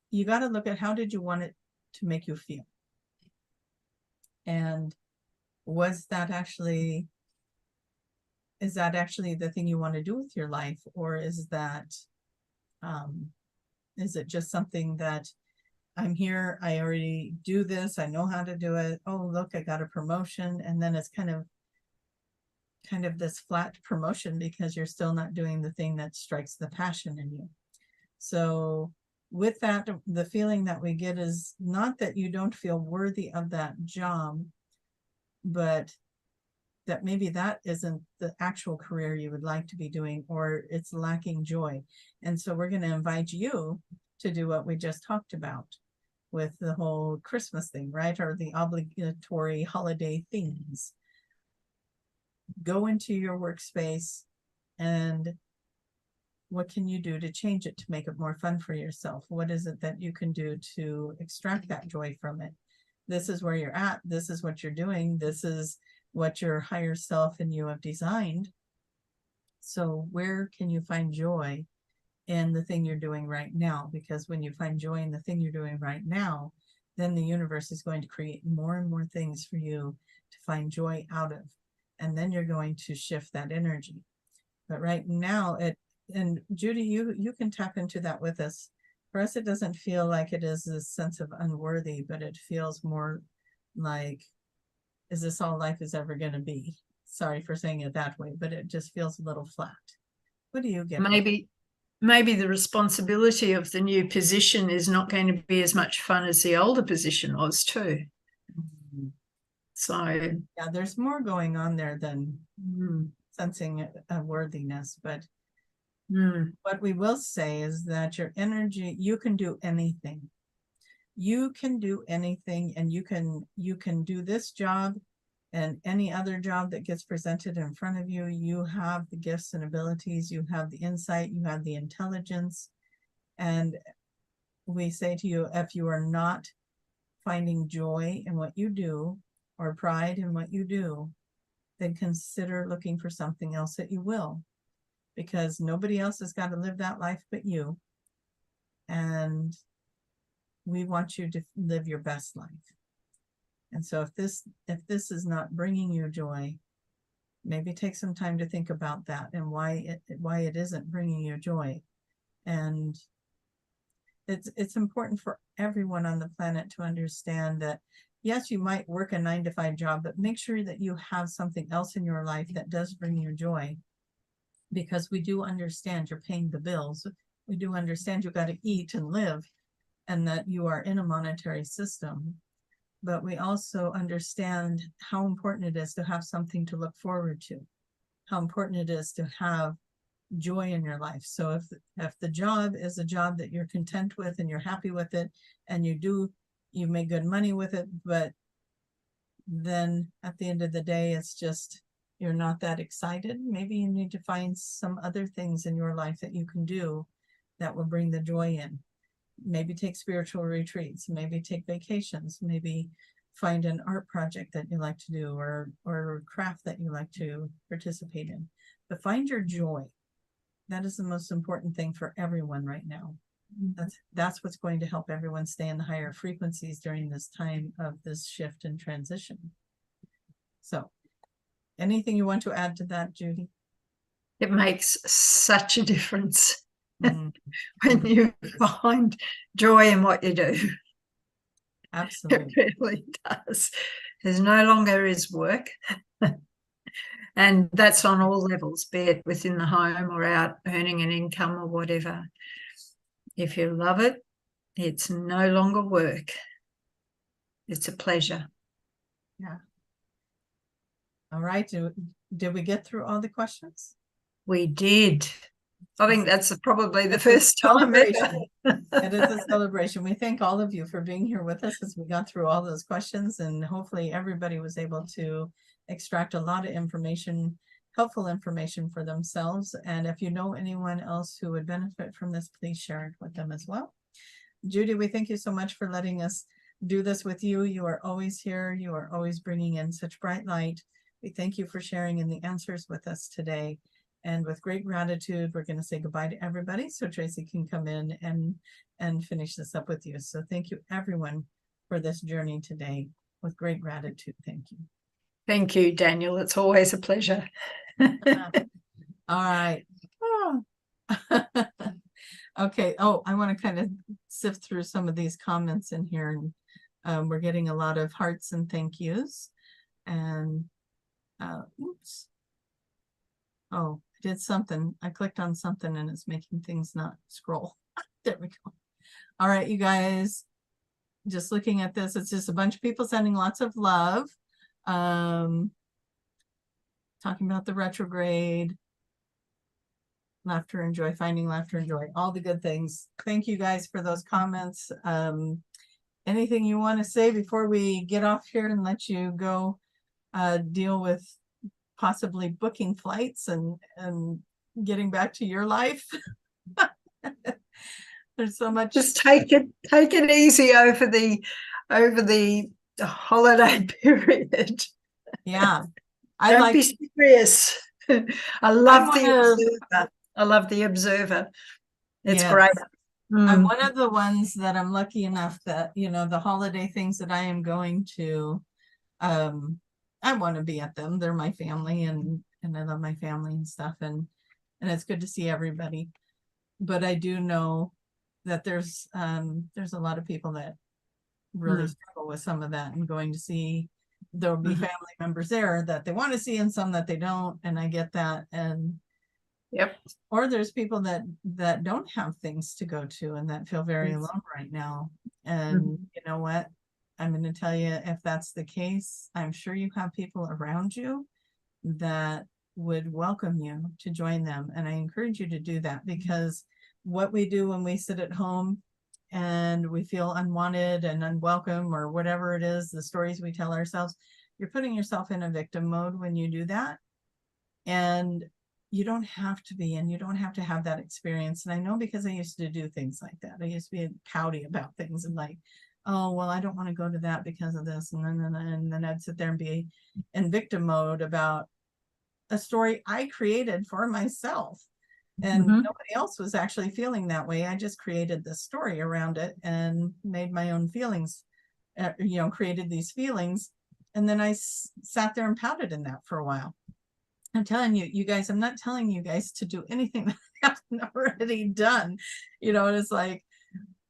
S1: you got to look at how did you want it to make you feel? And is that actually the thing you want to do with your life? Or is it just something that I'm here, I already do this, I know how to do it. Oh, look, I got a promotion. And then it's kind of this flat promotion because you're still not doing the thing that strikes the passion in you. So with that, the feeling that we get is not that you don't feel worthy of that job, but that maybe that isn't the actual career you would like to be doing, or it's lacking joy. And so we're going to invite you to do what we just talked about with the whole Christmas thing, right? Or the obligatory holiday themes. Go into your workspace and what can you do to change it to make it more fun for yourself? What is it that you can do to extract that joy from it? This is where you're at. This is what you're doing. This is what your higher self and you have designed. So where can you find joy in the thing you're doing right now? Because when you find joy in the thing you're doing right now, then the universe is going to create more and more things for you to find joy out of. And then you're going to shift that energy. But right now, and Judy, you can tap into that with us. For us, it doesn't feel like it is this sense of unworthy, but it feels more like, is this all life is ever going to be? Sorry for saying it that way, but it just feels a little flat. What do you get?
S2: Maybe the responsibility of the new position is not going to be as much fun as the older position was too. So
S1: yeah, there's more going on there than sensing a worthiness. But what we will say is that your energy, you can do anything. You can do anything, and you can do this job and any other job that gets presented in front of you. You have the gifts and abilities, you have the insight, you have the intelligence. And we say to you, if you are not finding joy in what you do or pride in what you do, then consider looking for something else that you will, because nobody else has got to live that life but you. And we want you to live your best life. And so if this is not bringing you joy, maybe take some time to think about that and why it isn't bringing you joy. And it's important for everyone on the planet to understand that, yes, you might work a 9-to-5 job, but make sure that you have something else in your life that does bring you joy. Because we do understand you're paying the bills. We do understand you got to eat and live, and that you are in a monetary system. But we also understand how important it is to have something to look forward to, how important it is to have joy in your life. So if the job is a job that you're content with and you're happy with it, and you make good money with it, but then at the end of the day, it's just, you're not that excited, maybe you need to find some other things in your life that you can do that will bring the joy in. Maybe take spiritual retreats, maybe take vacations, maybe find an art project that you like to do, or a craft that you like to participate in. But find your joy. That is the most important thing for everyone right now. That's what's going to help everyone stay in the higher frequencies during this time of this shift and transition. So anything you want to add to that, Judy?
S2: It makes such a difference when you find joy in what you do.
S1: Absolutely.
S2: It really does. There's no longer is work. And that's on all levels, be it within the home or out earning an income or whatever. If you love it, it's no longer work. It's a pleasure.
S1: Yeah. All right. Did we get through all the questions?
S2: We did. I think that's probably the first time ever.
S1: It is a celebration. We thank all of you for being here with us as we got through all those questions, and hopefully everybody was able to extract a lot of information, helpful information for themselves. And if you know anyone else who would benefit from this, please share it with them as well. Judy, we thank you so much for letting us do this with you. You are always here. You are always bringing in such bright light. We thank you for sharing in the answers with us today. And with great gratitude, we're going to say goodbye to everybody so Tracie can come in and finish this up with you. So thank you, everyone, for this journey today. With great gratitude. Thank you.
S2: Thank you, Daniel. It's always a pleasure.
S1: All right. Oh. Okay. Oh, I want to kind of sift through some of these comments in here. And we're getting a lot of hearts and thank yous. And oops. Oh, I did something. I clicked on something and it's making things not scroll. There we go. All right, you guys. Just looking at this, it's just a bunch of people sending lots of love. Talking about the retrograde. Laughter and joy, finding laughter and joy, all the good things. Thank you guys for those comments. Anything you want to say before we get off here and let you go deal with possibly booking flights and getting back to your life? There's so much.
S2: Just take it easy over the holiday period.
S1: Yeah.
S2: Don't be serious. I love the observer. I love the observer. It's great.
S1: I'm one of the ones that I'm lucky enough that, you know, the holiday things that I am going to, I want to be at them. They're my family and I love my family and stuff. And it's good to see everybody. But I do know that there's a lot of people that really struggle with some of that, and going to see, there'll be family members there that they want to see and some that they don't. And I get that. And or there's people that don't have things to go to and that feel very alone right now. And you know what? I'm going to tell you, if that's the case, I'm sure you have people around you that would welcome you to join them. And I encourage you to do that, because what we do when we sit at home and we feel unwanted and unwelcome, or whatever it is, the stories we tell ourselves, you're putting yourself in a victim mode when you do that. And you don't have to be, and you don't have to have that experience. And I know, because I used to do things like that. I used to be pouty about things and like, oh, well, I don't want to go to that because of this. And then I'd sit there and be in victim mode about a story I created for myself. And nobody else was actually feeling that way. I just created this story around it and made my own feelings, created these feelings. And then I sat there and pouted in that for a while. I'm telling you, you guys, I'm not telling you guys to do anything that I haven't already done. You know, it's like,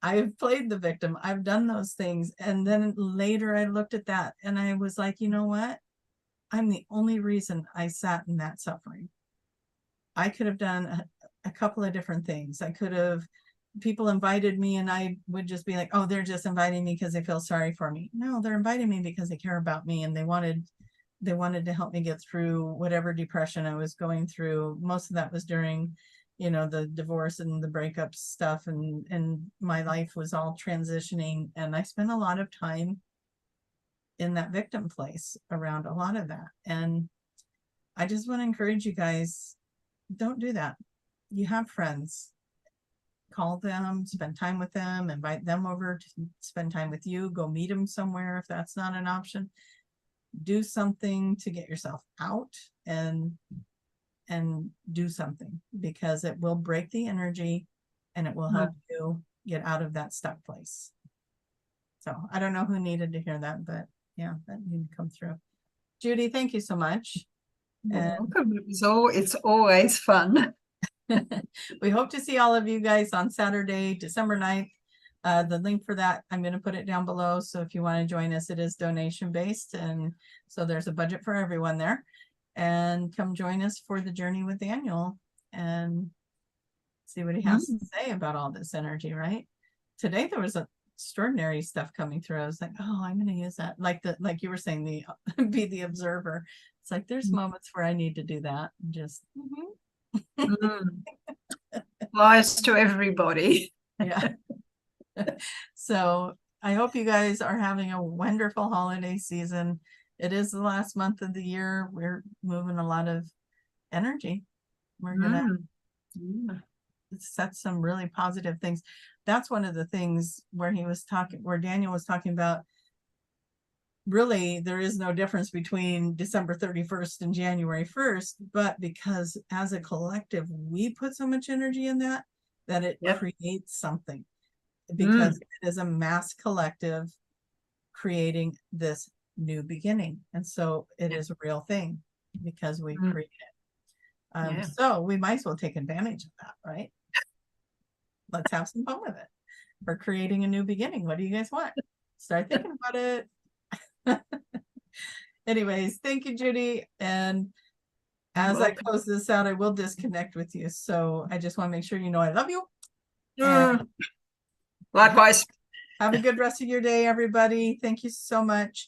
S1: I've played the victim. I've done those things. And then later I looked at that and I was like, you know what? I'm the only reason I sat in that suffering. I could have done a couple of different things. I could have, people invited me and I would just be like, oh, they're just inviting me because they feel sorry for me. No, they're inviting me because they care about me, and they wanted to help me get through whatever depression I was going through. Most of that was during, you know, the divorce and the breakup stuff, and my life was all transitioning. And I spent a lot of time in that victim place around a lot of that. And I just want to encourage you guys, don't do that. You have friends, call them, spend time with them, invite them over to spend time with you, go meet them somewhere if that's not an option. Do something to get yourself out and do something, because it will break the energy and it will help you get out of that stuck place. So I don't know who needed to hear that, but yeah, that needed to come through. Judy, thank you so much.
S2: You're welcome. It's always fun.
S1: We hope to see all of you guys on Saturday, December 9th. The link for that, I'm going to put it down below. So if you want to join us, it is donation based. And so there's a budget for everyone there. And come join us for the journey with Daniel and see what he has to say about all this energy, right? Today, there was extraordinary stuff coming through. I was like, oh, I'm going to use that. Like you were saying, be the observer. It's like, there's moments where I need to do that. Just
S2: Mm. Applies to everybody.
S1: Yeah. So I hope you guys are having a wonderful holiday season. It is the last month of the year. We're moving a lot of energy. We're gonna set some really positive things. That's one of the things where Daniel was talking about, really there is no difference between December 31st and January 1st, but because as a collective we put so much energy in that it creates something, because it is a mass collective creating this new beginning, and so it is a real thing because we create it. So we might as well take advantage of that, right? Let's have some fun with it. We're creating a new beginning. What do you guys want? Start thinking about it. Anyways, thank you, Judy. And as I close this out, I will disconnect with you. So I just want to make sure you know I love you. And
S2: likewise.
S1: have a good rest of your day, everybody. Thank you so much.